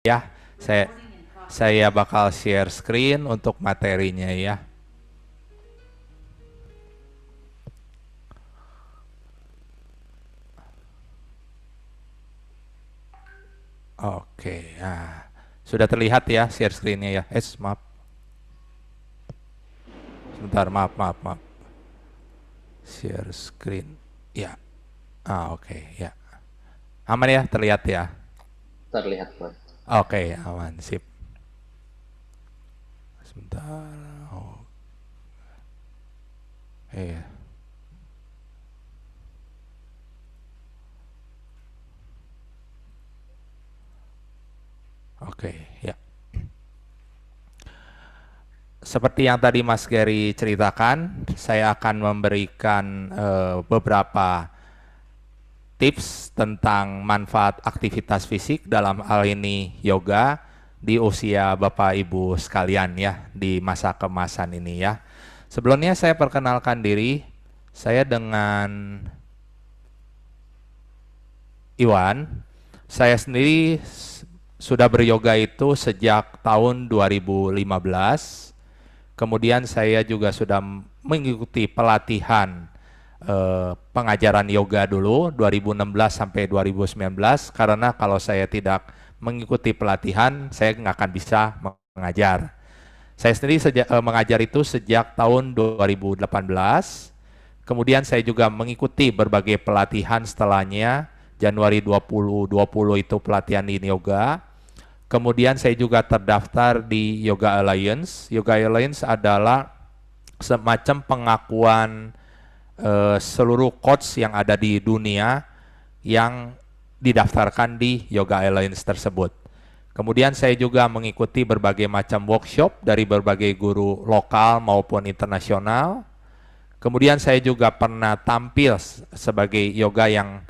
Ya, saya bakal share screen untuk materinya ya. Oke, nah, sudah terlihat ya share screen-nya ya. Maaf, sebentar, maaf. Share screen, ya. Oke, ya. Aman ya, terlihat ya. Terlihat, Mas. Oke, aman, sip. Sebentar. Oh, iya. Oke, ya. Seperti yang tadi Mas Gary ceritakan, saya akan memberikan beberapa tips tentang manfaat aktivitas fisik dalam hal ini yoga di usia Bapak Ibu sekalian ya, di masa kemasan ini ya. Sebelumnya saya perkenalkan diri, saya dengan Iwan. Saya sendiri sudah beryoga itu sejak tahun 2015. Kemudian saya juga sudah mengikuti pelatihan pengajaran yoga dulu 2016 sampai 2019, karena kalau saya tidak mengikuti pelatihan saya nggak akan bisa mengajar. Saya sendiri mengajar itu sejak tahun 2018. Kemudian saya juga mengikuti berbagai pelatihan setelahnya. Januari 2020 itu pelatihan di yoga. Kemudian saya juga terdaftar di Yoga Alliance. Yoga Alliance adalah semacam pengakuan seluruh coach yang ada di dunia yang didaftarkan di Yoga Alliance tersebut. Kemudian saya juga mengikuti berbagai macam workshop dari berbagai guru lokal maupun internasional. Kemudian saya juga pernah tampil sebagai yoga yang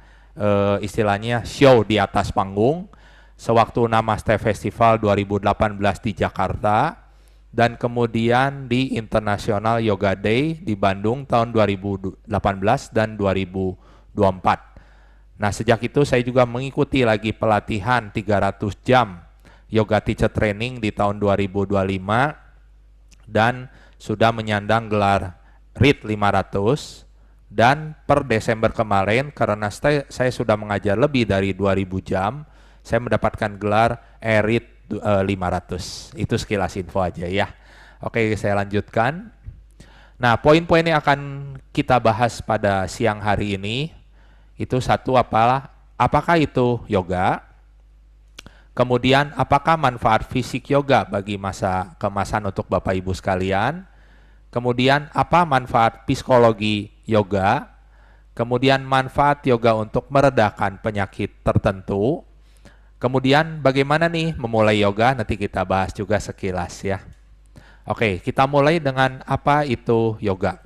istilahnya show di atas panggung sewaktu Namaste Festival 2018 di Jakarta, dan kemudian di International Yoga Day di Bandung tahun 2018 dan 2024. Nah, sejak itu saya juga mengikuti lagi pelatihan 300 jam Yoga Teacher Training di tahun 2025 dan sudah menyandang gelar RIT 500. Dan per Desember kemarin, karena saya sudah mengajar lebih dari 2000 jam, saya mendapatkan gelar ERIT 500. Itu sekilas info aja ya. Oke, saya lanjutkan. Nah, poin-poin yang akan kita bahas pada siang hari ini itu satu, apakah itu yoga? Kemudian apakah manfaat fisik yoga bagi masa kemasan untuk Bapak Ibu sekalian? Kemudian apa manfaat psikologi yoga? Kemudian manfaat yoga untuk meredakan penyakit tertentu. Kemudian bagaimana nih memulai yoga? Nanti kita bahas juga sekilas ya. Oke, kita mulai dengan apa itu yoga.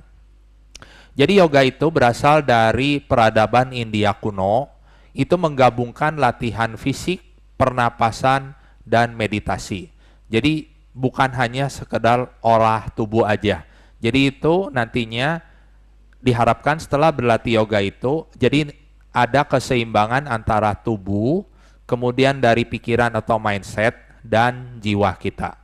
Jadi yoga itu berasal dari peradaban India kuno. Itu menggabungkan latihan fisik, pernapasan, dan meditasi. Jadi bukan hanya sekedar olah tubuh aja. Jadi itu nantinya diharapkan setelah berlatih yoga itu, jadi ada keseimbangan antara tubuh, kemudian dari pikiran atau mindset, dan jiwa kita.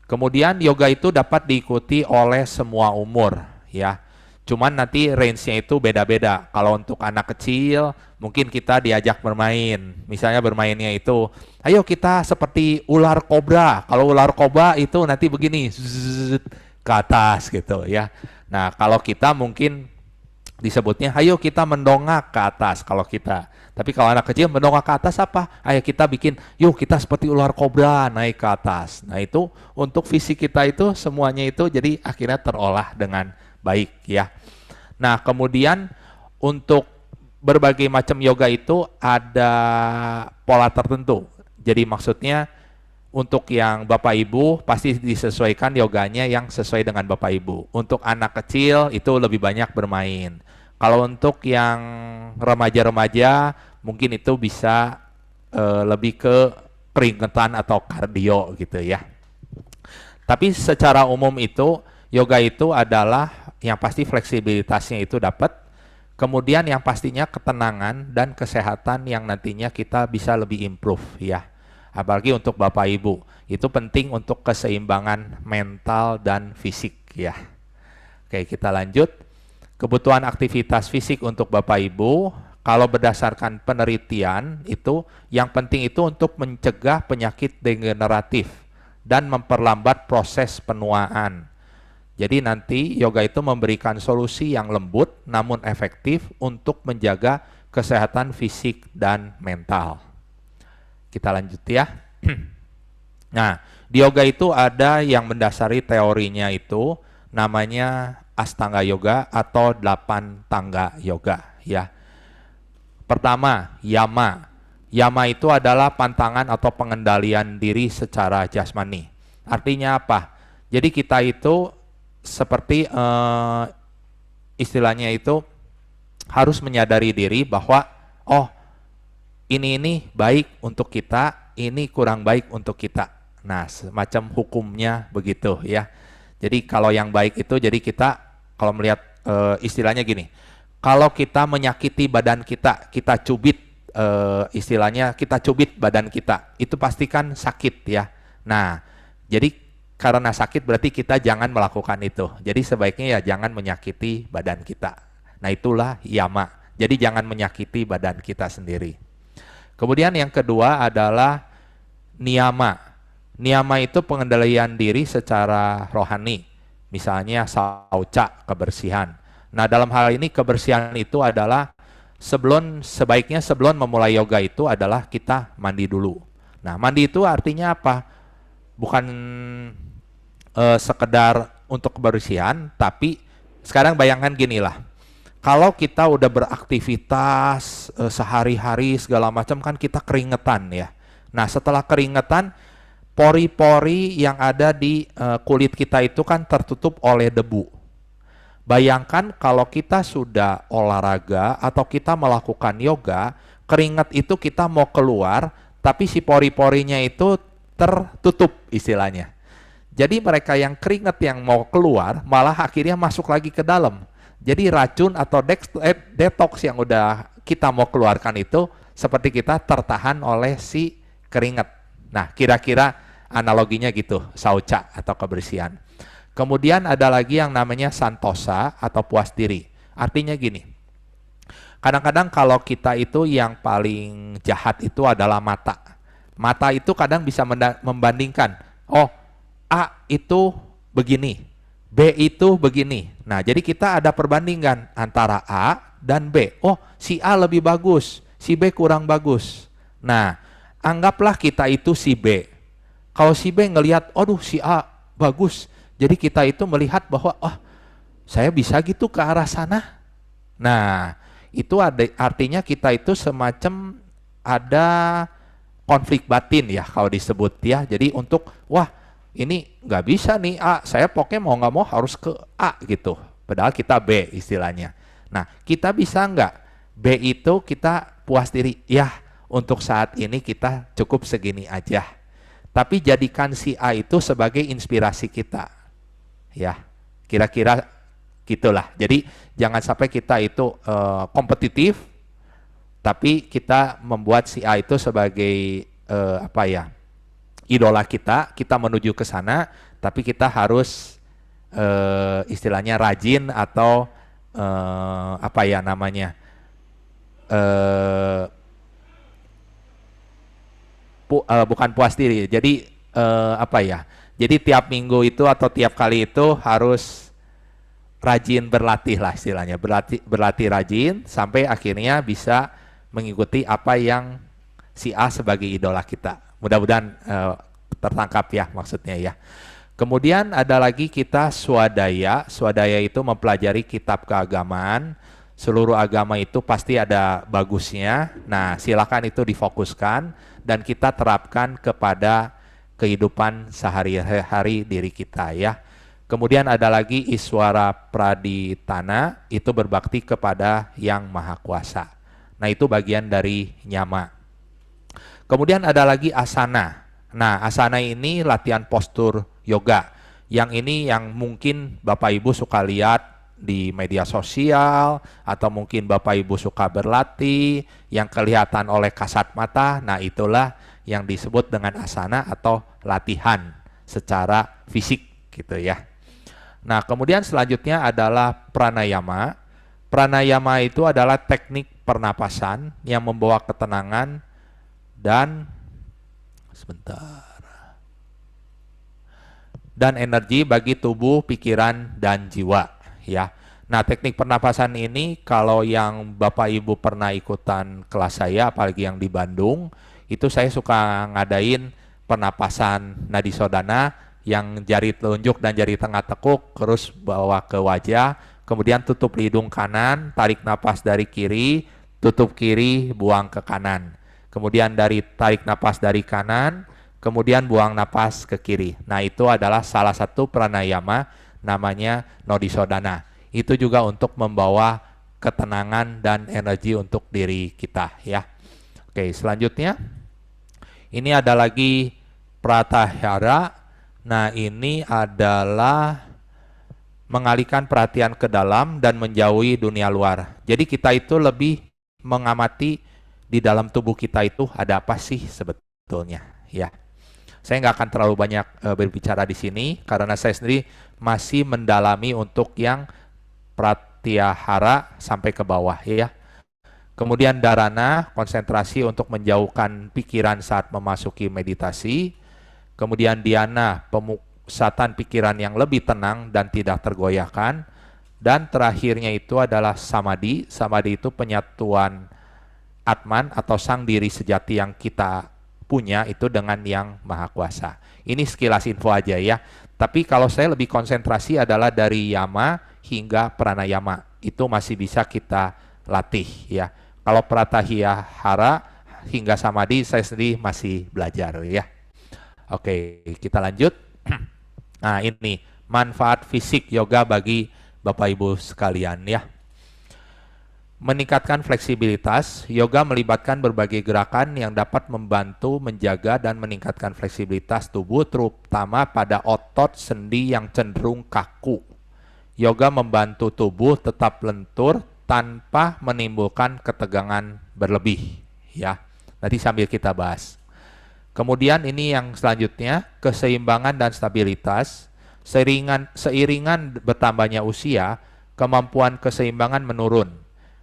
Kemudian yoga itu dapat diikuti oleh semua umur ya. Cuman nanti range-nya itu beda-beda. Kalau untuk anak kecil, mungkin kita diajak bermain. Misalnya bermainnya itu, ayo kita seperti ular kobra. Kalau ular kobra itu nanti begini, zzz, ke atas gitu ya. Nah, kalau kita mungkin disebutnya, ayo kita mendongak ke atas kalau kita. Tapi kalau anak kecil mendongak ke atas apa? Ayo kita bikin, yuk kita seperti ular kobra naik ke atas. Nah itu untuk fisik kita itu semuanya itu jadi akhirnya terolah dengan baik ya. Nah kemudian untuk berbagai macam yoga itu ada pola tertentu. Jadi maksudnya untuk yang Bapak Ibu pasti disesuaikan yoganya yang sesuai dengan Bapak Ibu. Untuk anak kecil itu lebih banyak bermain. Kalau untuk yang remaja-remaja mungkin itu bisa lebih ke keringetan atau kardio gitu ya. Tapi secara umum itu yoga itu adalah yang pasti fleksibilitasnya itu dapat. Kemudian yang pastinya ketenangan dan kesehatan yang nantinya kita bisa lebih improve ya. apalagi untuk Bapak Ibu. Itu penting untuk keseimbangan mental dan fisik ya. Oke, kita lanjut. Kebutuhan aktivitas fisik untuk Bapak Ibu, kalau berdasarkan penelitian itu yang penting itu untuk mencegah penyakit degeneratif dan memperlambat proses penuaan. Jadi nanti yoga itu memberikan solusi yang lembut namun efektif untuk menjaga kesehatan fisik dan mental. Kita lanjut ya. Nah, di yoga itu ada yang mendasari teorinya itu namanya Astanga Yoga atau 8 tangga yoga ya. Pertama, yama. Yama itu adalah pantangan atau pengendalian diri secara jasmani. Artinya apa? Jadi kita itu seperti istilahnya itu harus menyadari diri bahwa oh ini baik untuk kita, ini kurang baik untuk kita. Nah, semacam hukumnya begitu ya. Jadi kalau yang baik itu jadi kita kalau melihat istilahnya gini. Kalau kita menyakiti badan kita, kita cubit istilahnya kita cubit badan kita, itu pastikan sakit ya. Nah, jadi karena sakit berarti kita jangan melakukan itu. Jadi sebaiknya ya jangan menyakiti badan kita. Nah, itulah yama. Jadi jangan menyakiti badan kita sendiri. Kemudian yang kedua adalah niyama. Niyama itu pengendalian diri secara rohani. Misalnya sauca, kebersihan. Nah, dalam hal ini kebersihan itu adalah sebaiknya sebelum memulai yoga itu adalah kita mandi dulu. Nah, mandi itu artinya apa? Bukan sekedar untuk kebersihan, tapi sekarang bayangkan ginilah. Kalau kita udah beraktivitas sehari-hari segala macam kan kita keringetan ya. Nah, setelah keringetan pori-pori yang ada di kulit kita itu kan tertutup oleh debu. Bayangkan kalau kita sudah olahraga atau kita melakukan yoga, keringat itu kita mau keluar, tapi si pori-porinya itu tertutup istilahnya. Jadi mereka yang keringat yang mau keluar malah akhirnya masuk lagi ke dalam. Jadi racun atau detox yang udah kita mau keluarkan itu seperti kita tertahan oleh si keringat. Nah, kira-kira analoginya gitu, sauca atau kebersihan. Kemudian ada lagi yang namanya santosa atau puas diri. Artinya gini, kadang-kadang kalau kita itu yang paling jahat itu adalah mata. Mata itu kadang bisa membandingkan, oh A itu begini, B itu begini. Nah, jadi kita ada perbandingan antara A dan B. Oh, si A lebih bagus, si B kurang bagus. Nah, anggaplah kita itu si B. Kalau si B ngelihat, aduh si A bagus, jadi kita itu melihat bahwa, oh saya bisa gitu ke arah sana. Nah, itu artinya kita itu semacam ada konflik batin ya kalau disebut ya. Jadi untuk, wah ini nggak bisa nih A, saya pokoknya mau nggak mau harus ke A gitu. Padahal kita B istilahnya. Nah, kita bisa nggak B itu kita puas diri, ya untuk saat ini kita cukup segini aja. Tapi jadikan si A itu sebagai inspirasi kita. Ya, kira-kira gitulah. Jadi jangan sampai kita itu kompetitif, tapi kita membuat si A itu sebagai idola kita menuju ke sana, tapi kita harus istilahnya rajin atau bukan puas diri. Jadi jadi tiap minggu itu atau tiap kali itu harus rajin berlatih lah istilahnya, berlatih rajin sampai akhirnya bisa mengikuti apa yang si A sebagai idola kita. Mudah-mudahan tertangkap ya maksudnya ya. Kemudian ada lagi kita swadaya. Swadaya itu mempelajari kitab keagamaan. Seluruh agama itu pasti ada bagusnya. Nah, silakan itu difokuskan dan kita terapkan kepada kehidupan sehari-hari diri kita ya. Kemudian ada lagi Iswara Praditana, itu berbakti kepada Yang Maha Kuasa. Nah, itu bagian dari nyama. Kemudian ada lagi asana. Nah, asana ini latihan postur yoga. Yang ini yang mungkin Bapak Ibu suka lihat di media sosial atau mungkin Bapak Ibu suka berlatih yang kelihatan oleh kasat mata. Nah, itulah yang disebut dengan asana atau latihan secara fisik gitu ya. Nah, kemudian selanjutnya adalah pranayama. Pranayama itu adalah teknik pernapasan yang membawa ketenangan dan energi bagi tubuh, pikiran, dan jiwa ya. Nah, teknik pernapasan ini kalau yang Bapak Ibu pernah ikutan kelas saya, apalagi yang di Bandung, itu saya suka ngadain pernapasan nadi sodana yang jari telunjuk dan jari tengah tekuk, terus bawa ke wajah, kemudian tutup hidung kanan, tarik napas dari kiri, tutup kiri, buang ke kanan. Kemudian tarik napas dari kanan, kemudian buang napas ke kiri. Nah, itu adalah salah satu pranayama namanya Nodisodana. Itu juga untuk membawa ketenangan dan energi untuk diri kita ya. Oke, selanjutnya ini ada lagi Pratyahara. Nah, ini adalah mengalihkan perhatian ke dalam dan menjauhi dunia luar. Jadi kita itu lebih mengamati di dalam tubuh kita itu ada apa sih sebetulnya ya. Saya nggak akan terlalu banyak berbicara di sini karena saya sendiri masih mendalami untuk yang pratyahara sampai ke bawah ya. Kemudian dharana, konsentrasi untuk menjauhkan pikiran saat memasuki meditasi. Kemudian dhyana, pemusatan pikiran yang lebih tenang dan tidak tergoyahkan. Dan terakhirnya itu adalah samadhi. Samadhi itu penyatuan Atman atau sang diri sejati yang kita punya itu dengan yang maha kuasa. Ini sekilas info aja ya. Tapi kalau saya lebih konsentrasi adalah dari yama hingga pranayama. Itu masih bisa kita latih ya. Kalau pratyahara hingga samadhi saya sendiri masih belajar ya. Oke, kita lanjut. Nah, ini manfaat fisik yoga bagi Bapak Ibu sekalian ya. Meningkatkan fleksibilitas, yoga melibatkan berbagai gerakan yang dapat membantu menjaga dan meningkatkan fleksibilitas tubuh, terutama pada otot sendi yang cenderung kaku. Yoga membantu tubuh tetap lentur tanpa menimbulkan ketegangan berlebih. Ya, nanti sambil kita bahas. Kemudian ini yang selanjutnya, keseimbangan dan stabilitas. Seiringan bertambahnya usia, kemampuan keseimbangan menurun.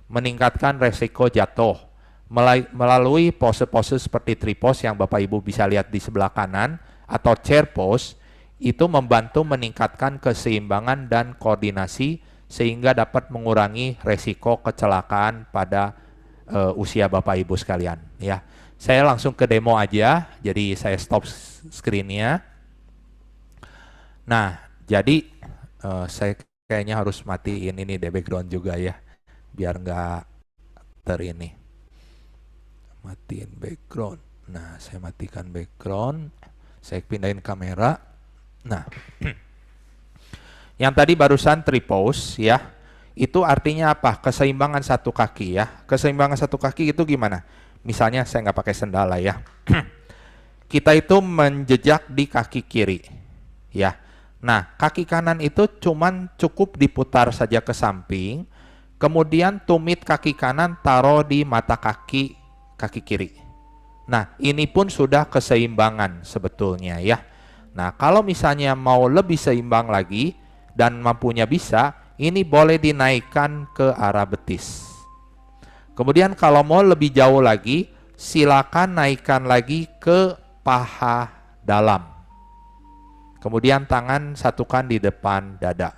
Meningkatkan resiko jatuh melalui pose-pose seperti tripos yang Bapak Ibu bisa lihat di sebelah kanan atau chair pose. Itu membantu meningkatkan keseimbangan dan koordinasi sehingga dapat mengurangi resiko kecelakaan pada usia Bapak Ibu sekalian ya. Saya langsung ke demo aja, jadi saya stop screen-nya. Nah, jadi saya kayaknya harus matiin ini di background juga ya, biar nggak ini. Matiin background. Nah, saya matikan background. Saya pindahin kamera. Nah, yang tadi barusan tripos ya, itu artinya apa? Keseimbangan satu kaki ya. Keseimbangan satu kaki itu gimana? Misalnya saya nggak pakai sendal ya. Kita itu menjejak di kaki kiri ya. Nah, kaki kanan itu cuman cukup diputar saja ke samping. Kemudian tumit kaki kanan taruh di mata kaki kiri. Nah, ini pun sudah keseimbangan sebetulnya ya. Nah, kalau misalnya mau lebih seimbang lagi dan mampunya bisa, ini boleh dinaikkan ke arah betis. Kemudian kalau mau lebih jauh lagi, silakan naikkan lagi ke paha dalam. Kemudian tangan satukan di depan dada.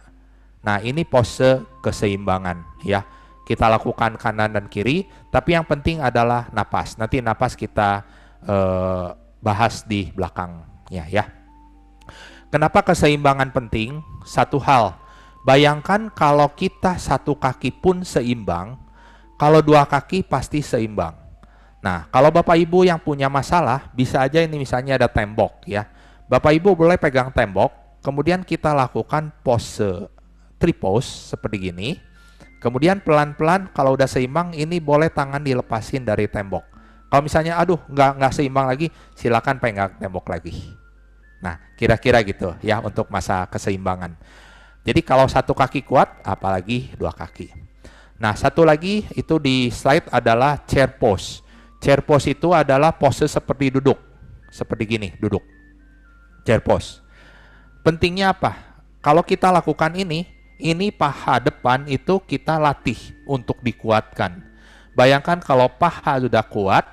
Nah, ini pose keseimbangan ya. Kita lakukan kanan dan kiri, tapi yang penting adalah napas. Nanti napas kita bahas di belakangnya ya. Kenapa keseimbangan penting? Satu hal, bayangkan kalau kita satu kaki pun seimbang, kalau dua kaki pasti seimbang. Nah, kalau Bapak Ibu yang punya masalah, bisa aja ini misalnya ada tembok ya. Bapak Ibu boleh pegang tembok, kemudian kita lakukan pose tripos seperti gini. Kemudian pelan-pelan kalau udah seimbang, ini boleh tangan dilepasin dari tembok. Kalau misalnya aduh nggak seimbang lagi, silakan pegang tembok lagi. Nah, kira-kira gitu ya untuk masa keseimbangan. Jadi kalau satu kaki kuat, apalagi dua kaki. Nah, satu lagi itu di slide adalah chair pose. Chair pose itu adalah pose seperti duduk seperti gini, duduk, chair pose. Pentingnya apa? Kalau kita lakukan ini paha depan itu kita latih untuk dikuatkan. Bayangkan kalau paha sudah kuat,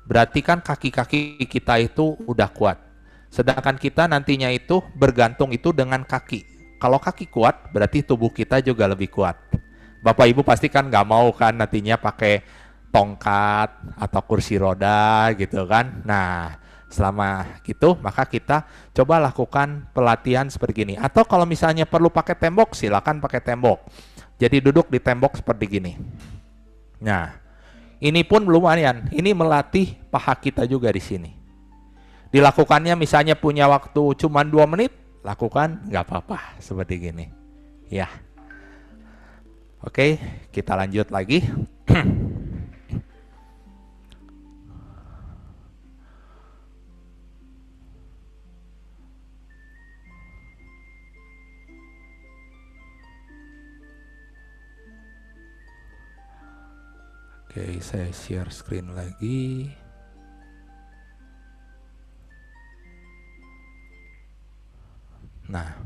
berarti kan kaki-kaki kita itu udah kuat. Sedangkan kita nantinya itu bergantung itu dengan kaki. Kalau kaki kuat, berarti tubuh kita juga lebih kuat. Bapak Ibu pasti kan nggak mau kan nantinya pakai tongkat atau kursi roda gitu kan. Nah, selama gitu maka kita coba lakukan pelatihan seperti gini. Atau kalau misalnya perlu pakai tembok, silakan pakai tembok. Jadi duduk di tembok seperti gini. Nah, ini pun lumayan. Ini melatih paha kita juga di sini. Dilakukannya misalnya punya waktu cuma 2 menit, lakukan nggak apa-apa seperti gini. Ya. Oke, kita lanjut lagi. Oke, saya share screen lagi. Nah,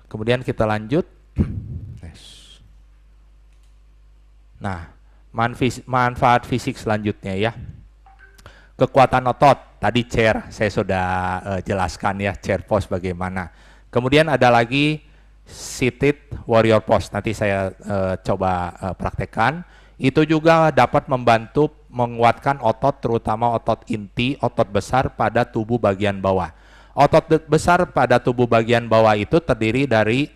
kemudian kita lanjut. Nah, manfaat fisik selanjutnya ya. Kekuatan otot, tadi chair saya sudah jelaskan ya, chair pose bagaimana. Kemudian ada lagi seated warrior pose, nanti saya coba praktekkan. Itu juga dapat membantu menguatkan otot, terutama otot inti, otot besar pada tubuh bagian bawah. Otot besar pada tubuh bagian bawah itu terdiri dari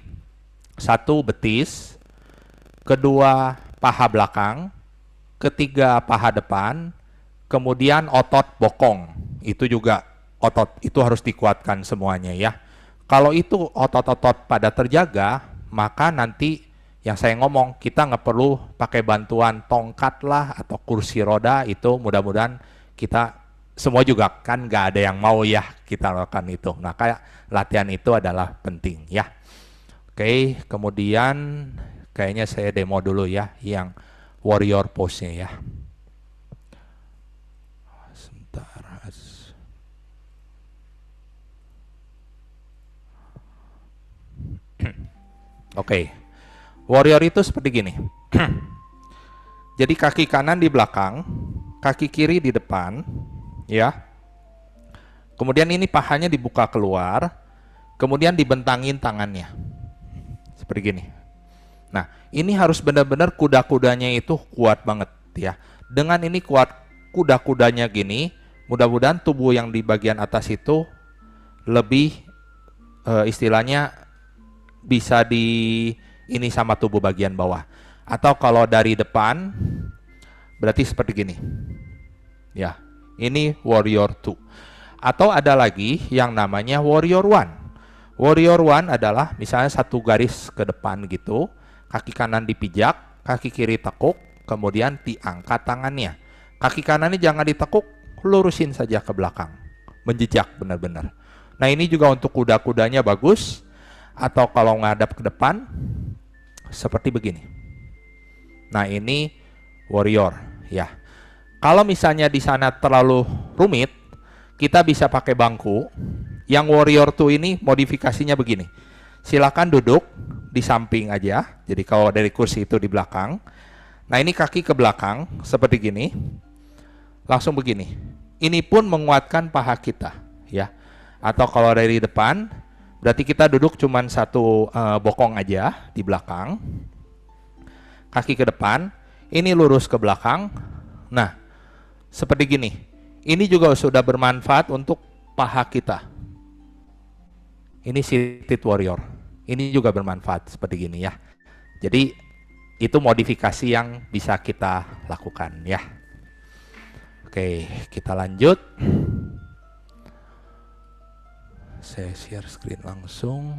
1 betis, 2 paha belakang, 3 paha depan, kemudian otot bokong. Itu juga otot, itu harus dikuatkan semuanya ya. Kalau itu otot-otot pada terjaga, maka nanti yang saya ngomong, kita nggak perlu pakai bantuan tongkat lah atau kursi roda, itu mudah-mudahan kita semua juga kan nggak ada yang mau ya kita lakukan itu. Nah, kayak latihan itu adalah penting ya. Oke, kemudian kayaknya saya demo dulu ya yang warrior pose-nya ya. Sebentar. Oke. Warrior itu seperti gini. Jadi kaki kanan di belakang, kaki kiri di depan, ya. Kemudian ini pahanya dibuka keluar, kemudian dibentangin tangannya. Seperti gini. Nah, ini harus benar-benar kuda-kudanya itu kuat banget ya. Dengan ini kuat kuda-kudanya gini, mudah-mudahan tubuh yang di bagian atas itu lebih istilahnya bisa ini sama tubuh bagian bawah. Atau kalau dari depan berarti seperti gini. Ya, ini warrior 2. Atau ada lagi yang namanya warrior 1. Warrior 1 adalah misalnya 1 garis ke depan gitu, kaki kanan dipijak, kaki kiri tekuk, kemudian diangkat tangannya. Kaki kanannya jangan ditekuk, lurusin saja ke belakang. Menjejak benar-benar. Nah, ini juga untuk kuda-kudanya bagus. Atau kalau ngadap ke depan seperti begini. Nah, ini warrior ya. Kalau misalnya di sana terlalu rumit, kita bisa pakai bangku. Yang warrior 2 ini modifikasinya begini. Silakan duduk di samping aja. Jadi kalau dari kursi itu di belakang. Nah, ini kaki ke belakang seperti gini. Langsung begini. Ini pun menguatkan paha kita ya. Atau kalau dari depan, berarti kita duduk cuman 1 bokong aja di belakang. Kaki ke depan, ini lurus ke belakang. Nah, seperti gini. Ini juga sudah bermanfaat untuk paha kita. Ini seated warrior. Ini juga bermanfaat seperti gini ya. Jadi itu modifikasi yang bisa kita lakukan ya. Oke, kita lanjut. Saya share screen langsung.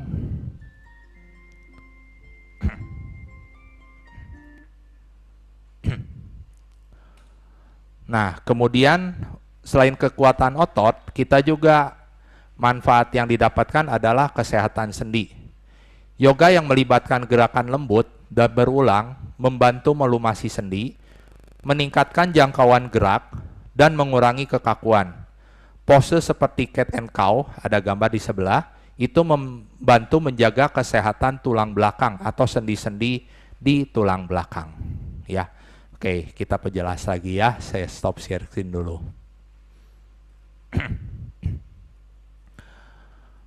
Nah, kemudian selain kekuatan otot, kita juga manfaat yang didapatkan adalah kesehatan sendi. Yoga yang melibatkan gerakan lembut dan berulang membantu melumasi sendi, meningkatkan jangkauan gerak, dan mengurangi kekakuan. pose seperti cat and cow, ada gambar di sebelah, itu membantu menjaga kesehatan tulang belakang atau sendi-sendi di tulang belakang. Ya, oke, kita perjelas lagi ya. Saya stop sharing dulu.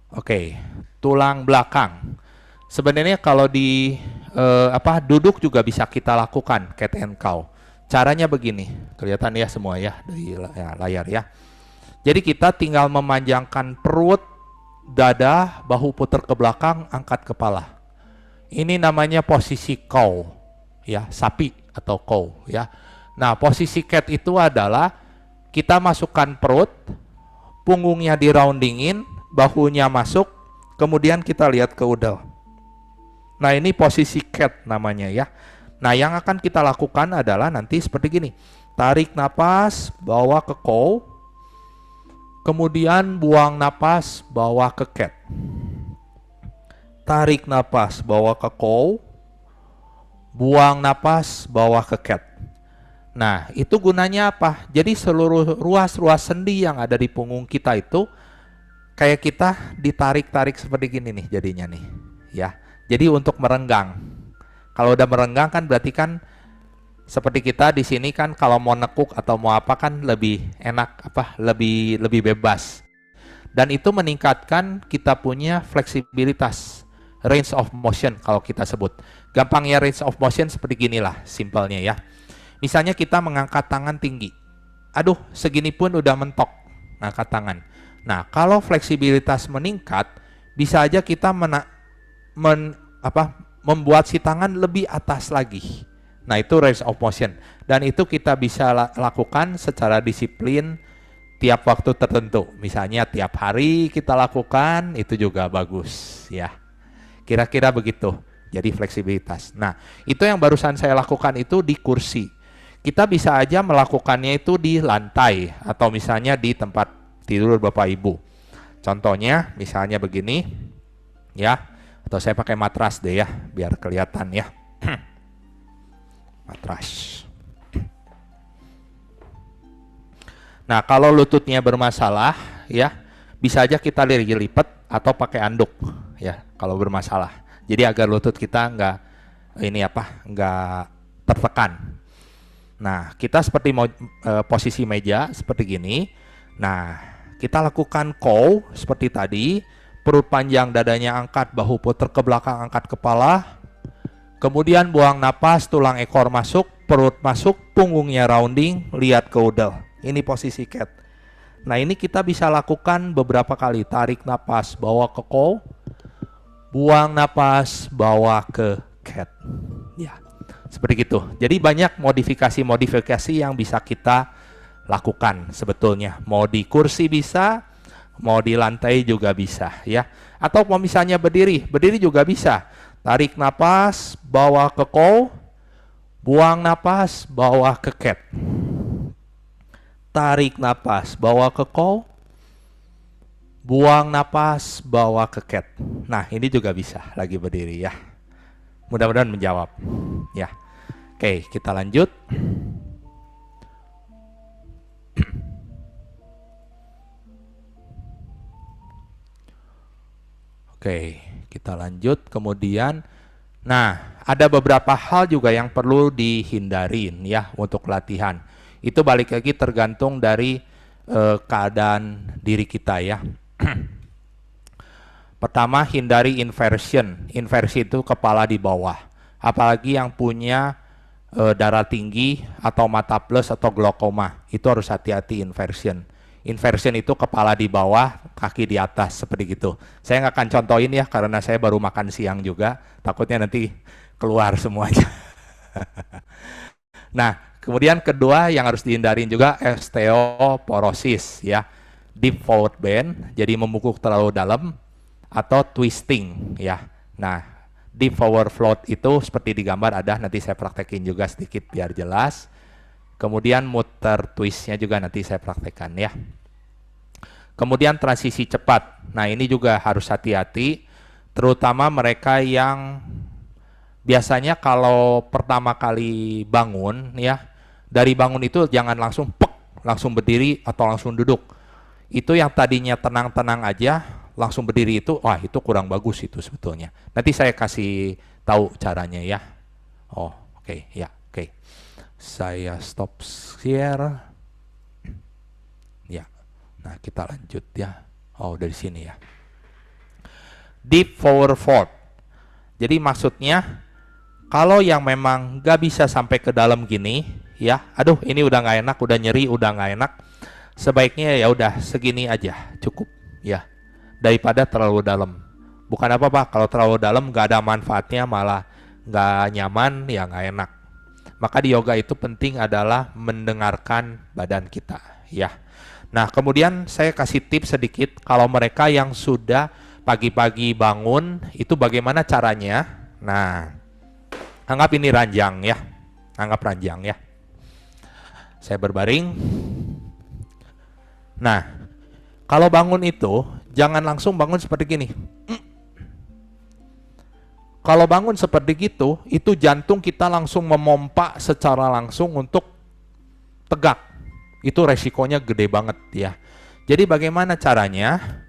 Oke, tulang belakang. Sebenarnya kalau di duduk juga bisa kita lakukan cat and cow. Caranya begini, kelihatan ya semua ya dari layar ya. Jadi kita tinggal memanjangkan perut, dada, bahu putar ke belakang, angkat kepala. Ini namanya posisi cow, ya, sapi atau cow ya. Nah, posisi cat itu adalah kita masukkan perut, punggungnya di roundingin, bahunya masuk, kemudian kita lihat ke udel. Nah, ini posisi cat namanya ya. Nah, yang akan kita lakukan adalah nanti seperti gini. Tarik napas, bawa ke cow, kemudian buang napas, bawa ke cat. Tarik napas, bawa ke cow, buang napas, bawa ke cat. Nah, itu gunanya apa? Jadi seluruh ruas-ruas sendi yang ada di punggung kita itu kayak kita ditarik-tarik seperti gini nih jadinya nih, ya. Jadi untuk merenggang. Kalau udah merenggang kan berarti kan seperti kita di sini kan kalau mau nekuk atau mau apa kan lebih enak lebih bebas. Dan itu meningkatkan kita punya fleksibilitas, range of motion kalau kita sebut. Gampangnya range of motion seperti ginilah simpelnya ya. Misalnya kita mengangkat tangan tinggi. Aduh, segini pun udah mentok angkat tangan. Nah, kalau fleksibilitas meningkat, bisa aja kita membuat si tangan lebih atas lagi. Nah, itu range of motion. Dan itu kita bisa lakukan secara disiplin tiap waktu tertentu. Misalnya tiap hari kita lakukan, itu juga bagus ya. Kira-kira begitu. Jadi fleksibilitas. Nah, itu yang barusan saya lakukan itu di kursi. Kita bisa aja melakukannya itu di lantai atau misalnya di tempat tidur Bapak Ibu. Contohnya misalnya begini ya, atau saya pakai matras deh ya biar kelihatan ya. Matras. Nah, kalau lututnya bermasalah ya, bisa aja kita lipat atau pakai anduk ya kalau bermasalah. Jadi agar lutut kita nggak tertekan. Nah, kita seperti posisi meja seperti gini. Nah, kita lakukan cow seperti tadi, perut panjang, dadanya angkat, bahu putar ke belakang, angkat kepala. Kemudian buang napas, tulang ekor masuk, perut masuk, punggungnya rounding, lihat ke udel. Ini posisi cat. Nah, ini kita bisa lakukan beberapa kali. Tarik napas, bawa ke cow, buang napas, bawa ke cat. Ya. Seperti gitu. Jadi banyak modifikasi yang bisa kita lakukan sebetulnya. Mau di kursi bisa, mau di lantai juga bisa ya. Atau mau misalnya berdiri juga bisa. Tarik napas, bawa ke cow, buang napas, bawa ke cat. Tarik napas, bawa ke cow, buang napas, bawa ke cat. Nah, ini juga bisa lagi berdiri ya. Mudah-mudahan menjawab ya. Oke, kita lanjut. Oke, kita lanjut. Kemudian, nah, ada beberapa hal juga yang perlu dihindarin ya untuk latihan. Itu balik lagi tergantung dari keadaan diri kita ya. Pertama, hindari inversion. Inversi itu kepala di bawah. Apalagi yang punya darah tinggi atau mata plus atau glaukoma. Itu harus hati-hati inversion. Inversion itu kepala di bawah, kaki di atas, seperti gitu. Saya nggak akan contohin ya, karena saya baru makan siang juga. Takutnya nanti keluar semuanya. Nah, kemudian kedua yang harus dihindarin juga osteoporosis ya. Deep forward bend, jadi membungkuk terlalu dalam, atau twisting ya. Nah, deep forward float itu seperti di gambar ada, nanti saya praktekin juga sedikit biar jelas. Kemudian muter twistnya juga nanti saya praktekkan ya. Kemudian transisi cepat. Nah, ini juga harus hati-hati, terutama mereka yang biasanya kalau pertama kali bangun ya, dari bangun itu jangan langsung langsung berdiri atau langsung duduk. Itu yang tadinya tenang-tenang aja langsung berdiri itu, wah itu kurang bagus itu sebetulnya. Nanti saya kasih tahu caranya ya. Oh, oke, ya, oke. Saya stop share. Ya. Nah, kita lanjut ya. Oh, dari sini ya. Deep forward. Jadi maksudnya kalau yang memang gak bisa sampai ke dalam gini, ya, aduh ini udah nggak enak, udah nyeri, udah nggak enak, sebaiknya ya udah segini aja, cukup, ya, daripada terlalu dalam. Bukan apa-apa, kalau terlalu dalam nggak ada manfaatnya, malah nggak nyaman, ya nggak enak. Maka di yoga itu penting adalah mendengarkan badan kita, ya. Nah, kemudian saya kasih tips sedikit, kalau mereka yang sudah pagi-pagi bangun, itu bagaimana caranya? Nah, anggap ini ranjang ya. Anggap ranjang ya. Saya berbaring. Nah, kalau bangun itu jangan langsung bangun seperti gini. Kalau bangun seperti itu jantung kita langsung memompa secara langsung untuk tegak. Itu resikonya gede banget ya. Jadi bagaimana caranya?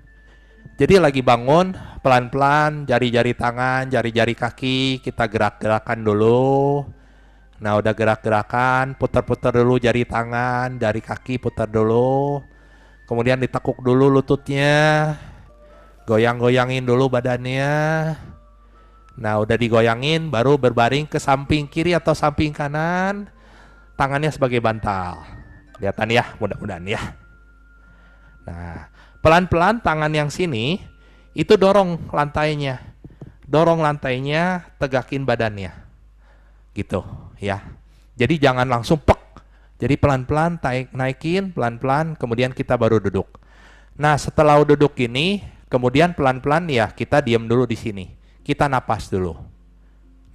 Jadi lagi bangun, pelan-pelan, jari-jari tangan, jari-jari kaki, kita gerak-gerakan dulu. Nah, udah gerak-gerakan, putar-putar dulu jari tangan, jari kaki putar dulu. Kemudian ditekuk dulu lututnya. Goyang-goyangin dulu badannya. Nah, udah digoyangin, baru berbaring ke samping kiri atau samping kanan. Tangannya sebagai bantal. Kelihatan ya, mudah-mudahan ya. Nah, pelan-pelan tangan yang sini itu dorong lantainya. Dorong lantainya, tegakin badannya. Gitu ya. Jadi jangan langsung pek. Jadi pelan-pelan naikin, pelan-pelan, kemudian kita baru duduk. Nah, setelah duduk ini, kemudian pelan-pelan ya kita diam dulu di sini. Kita napas dulu.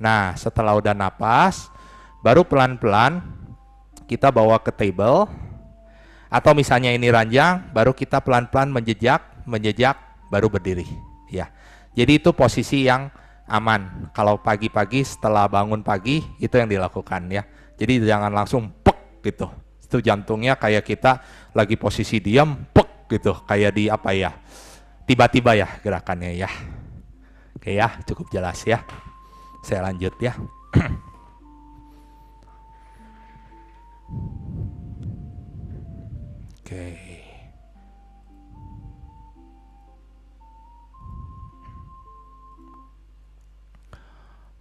Nah, setelah udah napas, baru pelan-pelan kita bawa ke table. Atau misalnya ini ranjang, baru kita pelan-pelan menjejak, baru berdiri. Ya, jadi itu posisi yang aman. Kalau pagi-pagi setelah bangun pagi, itu yang dilakukan ya. Jadi jangan langsung pek gitu. Itu jantungnya kayak kita lagi posisi diam, pek gitu. Kayak di apa ya, tiba-tiba ya gerakannya ya. Oke ya, cukup jelas ya. Saya lanjut ya. Oke.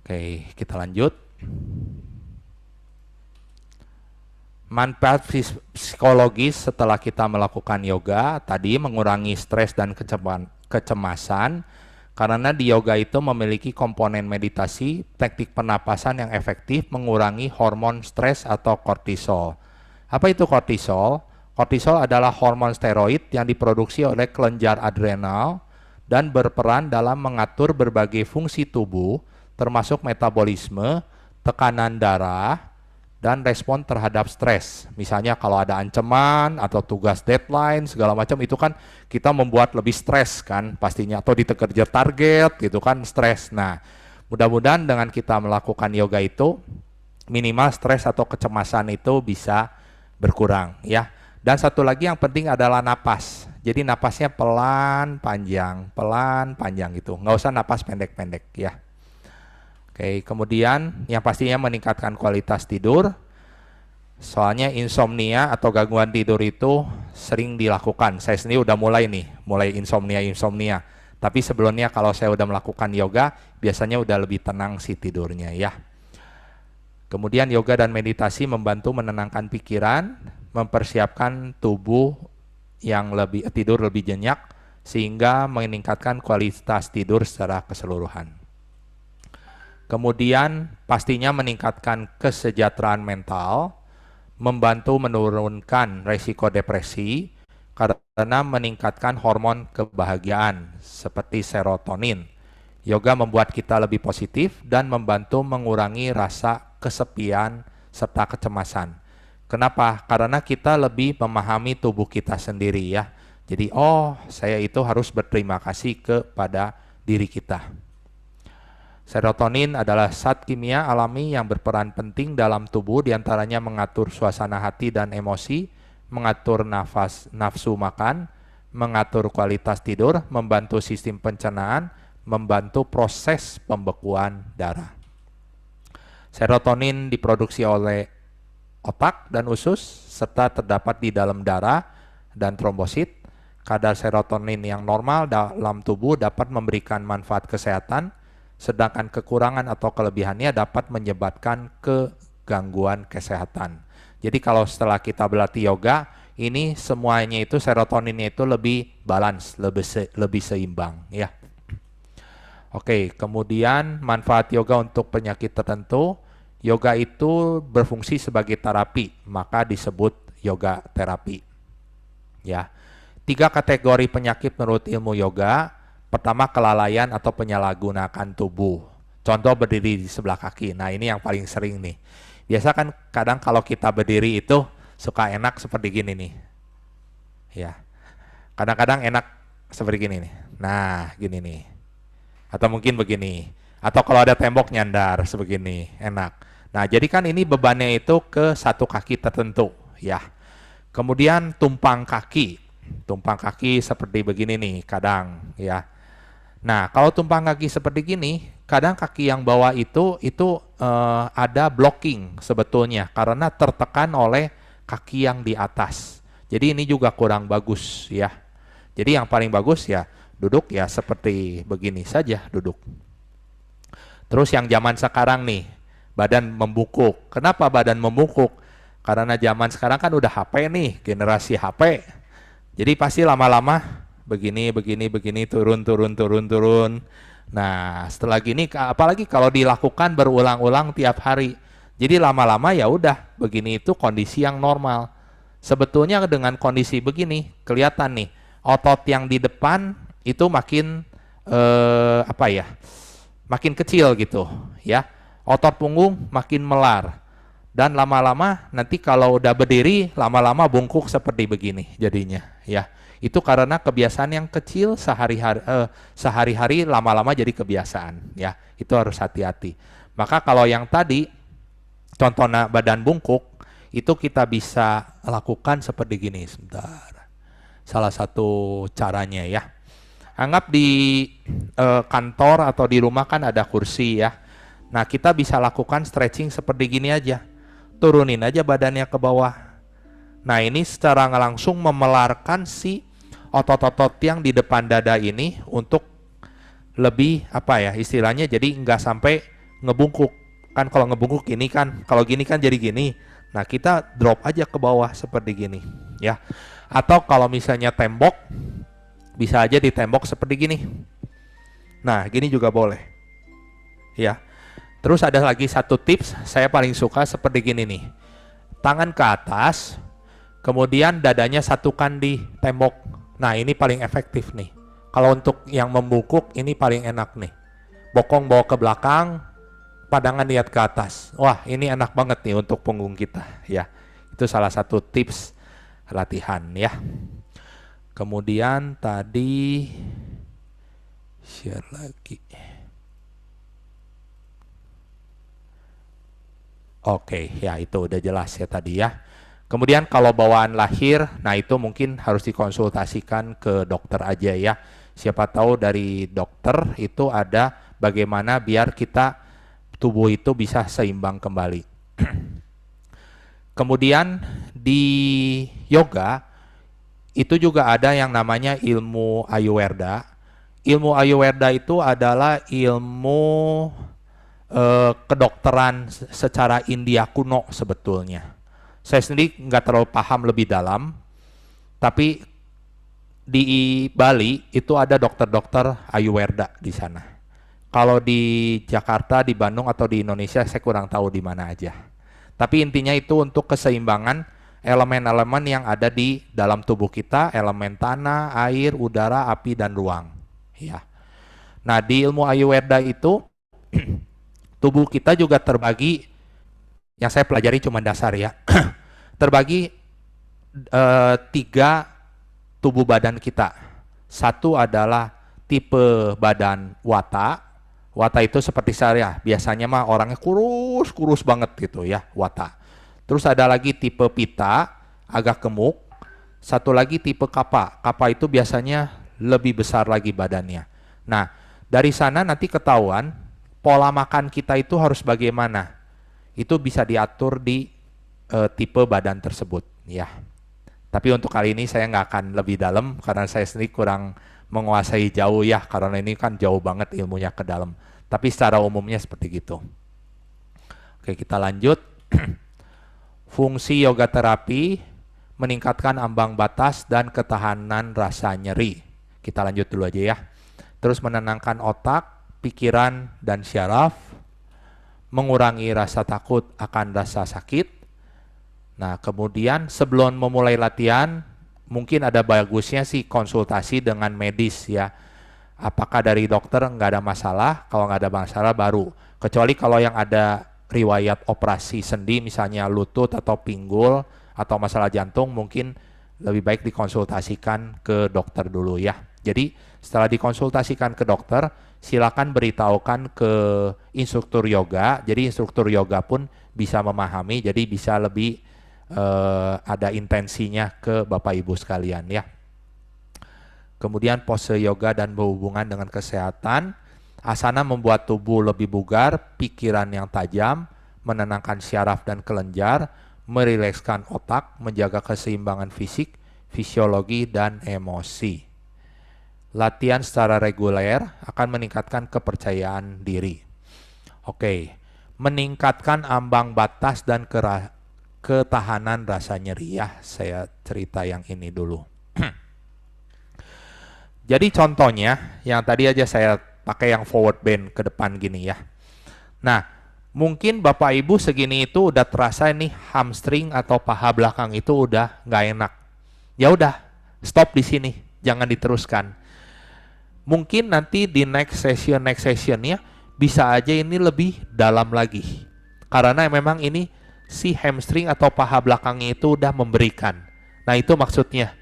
Oke, kita lanjut. Manfaat psikologis setelah kita melakukan yoga tadi mengurangi stres dan kecemasan karena di yoga itu memiliki komponen meditasi, teknik pernapasan yang efektif mengurangi hormon stres atau kortisol. Apa itu kortisol? Kortisol adalah hormon steroid yang diproduksi oleh kelenjar adrenal dan berperan dalam mengatur berbagai fungsi tubuh, termasuk metabolisme, tekanan darah, dan respon terhadap stres. Misalnya kalau ada ancaman atau tugas deadline segala macam itu kan kita membuat lebih stres kan pastinya, atau dikejar target gitu kan stres. Nah, mudah-mudahan dengan kita melakukan yoga itu minimal stres atau kecemasan itu bisa berkurang ya. Dan satu lagi yang penting adalah napas. Jadi napasnya pelan panjang gitu. Nggak usah napas pendek-pendek ya. Oke, kemudian yang pastinya meningkatkan kualitas tidur. Soalnya insomnia atau gangguan tidur itu sering dilakukan. Saya sendiri udah mulai insomnia. Tapi sebelumnya kalau saya udah melakukan yoga, biasanya udah lebih tenang sih tidurnya ya. Kemudian yoga dan meditasi membantu menenangkan pikiran, mempersiapkan tubuh yang tidur lebih nyenyak sehingga meningkatkan kualitas tidur secara keseluruhan. Kemudian pastinya meningkatkan kesejahteraan mental, membantu menurunkan resiko depresi karena meningkatkan hormon kebahagiaan seperti serotonin. Yoga membuat kita lebih positif dan membantu mengurangi rasa kesepian serta kecemasan. Kenapa? Karena kita lebih memahami tubuh kita sendiri ya. Jadi saya itu harus berterima kasih kepada diri kita. Serotonin adalah zat kimia alami yang berperan penting dalam tubuh, diantaranya mengatur suasana hati dan emosi, mengatur nafsu makan, mengatur kualitas tidur, membantu sistem pencernaan, membantu proses pembekuan darah. Serotonin diproduksi oleh otak dan usus, serta terdapat di dalam darah dan trombosit. Kadar serotonin yang normal dalam tubuh dapat memberikan manfaat kesehatan, sedangkan kekurangan atau kelebihannya dapat menyebabkan kegangguan kesehatan. Jadi kalau setelah kita berlatih yoga, ini semuanya itu serotoninnya itu lebih balance, lebih seimbang ya. Oke, kemudian manfaat yoga untuk penyakit tertentu. Yoga itu berfungsi sebagai terapi, maka disebut yoga terapi. Ya. 3 kategori penyakit menurut ilmu yoga. Pertama, kelalaian atau penyalahgunaan tubuh. Contoh berdiri di sebelah kaki. Nah, ini yang paling sering nih. Biasa kan kadang kalau kita berdiri itu suka enak seperti gini nih. Ya. Kadang-kadang enak seperti gini nih. Nah, gini nih. Atau mungkin begini. Atau kalau ada tembok nyandar sebegini, enak. Nah, jadi kan ini bebannya itu ke satu kaki tertentu, ya. Kemudian tumpang kaki seperti begini nih, kadang, ya. Nah, kalau tumpang kaki seperti gini, kadang kaki yang bawah itu ada blocking sebetulnya karena tertekan oleh kaki yang di atas. Jadi ini juga kurang bagus, ya. Jadi yang paling bagus ya duduk ya seperti begini saja duduk. Terus yang zaman sekarang nih, badan membungkuk. Kenapa badan membungkuk? Karena zaman sekarang kan udah HP nih, generasi HP. Jadi pasti lama-lama begini, turun. Nah, setelah gini, apalagi kalau dilakukan berulang-ulang tiap hari. Jadi lama-lama ya udah, begini itu kondisi yang normal. Sebetulnya dengan kondisi begini, kelihatan nih, otot yang di depan itu makin, makin kecil gitu, ya. Otot punggung makin melar, dan lama-lama nanti kalau udah berdiri lama-lama bungkuk seperti begini jadinya, ya. Itu karena kebiasaan yang kecil sehari-hari lama-lama jadi kebiasaan, ya. Itu harus hati-hati. Maka kalau yang tadi contohnya badan bungkuk itu kita bisa lakukan seperti gini, sebentar. Salah satu caranya ya. Anggap di kantor atau di rumah kan ada kursi ya. Nah, kita bisa lakukan stretching seperti gini aja. Turunin aja badannya ke bawah. Nah, ini secara nggak langsung memelarkan si otot-otot yang di depan dada ini untuk lebih istilahnya jadi nggak sampai ngebungkuk. Kan kalau ngebungkuk ini kan, kalau gini kan jadi gini. Nah, kita drop aja ke bawah seperti gini, ya. Atau kalau misalnya tembok, bisa aja di tembok seperti gini. Nah, gini juga boleh. Ya. Terus ada lagi satu tips, saya paling suka seperti gini nih. Tangan ke atas, kemudian dadanya satukan di tembok. Nah, ini paling efektif nih. Kalau untuk yang membungkuk, ini paling enak nih. Bokong bawa ke belakang, padangan lihat ke atas. Wah, ini enak banget nih untuk punggung kita, ya. Itu salah satu tips latihan, ya. Kemudian tadi share lagi. Oke, ya itu udah jelas ya tadi ya. Kemudian kalau bawaan lahir, nah itu mungkin harus dikonsultasikan ke dokter aja ya. Siapa tahu dari dokter itu ada bagaimana biar kita tubuh itu bisa seimbang kembali. Kemudian di yoga itu juga ada yang namanya ilmu Ayurveda. Ilmu Ayurveda itu adalah ilmu kedokteran secara India kuno sebetulnya. Saya sendiri nggak terlalu paham lebih dalam, tapi di Bali itu ada dokter-dokter Ayurveda di sana. Kalau di Jakarta, di Bandung atau di Indonesia saya kurang tahu di mana aja. Tapi intinya itu untuk keseimbangan elemen-elemen yang ada di dalam tubuh kita, elemen tanah, air, udara, api, dan ruang. Ya. Nah, di ilmu Ayurveda itu tubuh kita juga terbagi, yang saya pelajari cuma dasar ya, terbagi 3 tubuh badan kita. Satu adalah tipe badan Wata. Wata itu seperti saya, biasanya mah orangnya kurus banget gitu ya, Wata. Terus ada lagi tipe Pitta, agak gemuk. Satu lagi tipe kappa. Kappa itu biasanya lebih besar lagi badannya. Nah, dari sana nanti ketahuan pola makan kita itu harus bagaimana. Itu bisa diatur di tipe badan tersebut, ya. Tapi untuk kali ini saya nggak akan lebih dalam karena saya sendiri kurang menguasai jauh ya, karena ini kan jauh banget ilmunya ke dalam. Tapi secara umumnya seperti gitu. Oke, kita lanjut. Fungsi yoga terapi meningkatkan ambang batas dan ketahanan rasa nyeri. Kita lanjut dulu aja ya. Terus menenangkan otak, pikiran, dan syaraf, mengurangi rasa takut akan rasa sakit. Nah, kemudian sebelum memulai latihan, mungkin ada bagusnya sih konsultasi dengan medis ya. Apakah dari dokter nggak ada masalah? Kalau nggak ada masalah baru. Kecuali kalau yang ada riwayat operasi sendi, misalnya lutut atau pinggul atau masalah jantung, mungkin lebih baik dikonsultasikan ke dokter dulu ya. Jadi setelah dikonsultasikan ke dokter, silakan beritahukan ke instruktur yoga. Jadi instruktur yoga pun bisa memahami, jadi bisa lebih ada intensinya ke Bapak Ibu sekalian ya. Kemudian pose yoga dan berhubungan dengan kesehatan. Asana membuat tubuh lebih bugar, pikiran yang tajam, menenangkan syaraf dan kelenjar, merilekskan otak, menjaga keseimbangan fisik, fisiologi, dan emosi. Latihan secara reguler akan meningkatkan kepercayaan diri. Oke, meningkatkan ambang batas dan ketahanan rasa nyeri ya. Saya cerita yang ini dulu. Jadi contohnya yang tadi aja saya pakai yang forward bend ke depan gini ya. Nah, mungkin Bapak Ibu segini itu udah terasa nih hamstring atau paha belakang itu udah nggak enak. Ya udah, stop di sini, jangan diteruskan. Mungkin nanti di next sessionnya bisa aja ini lebih dalam lagi. Karena memang ini si hamstring atau paha belakangnya itu udah memberikan. Nah itu maksudnya.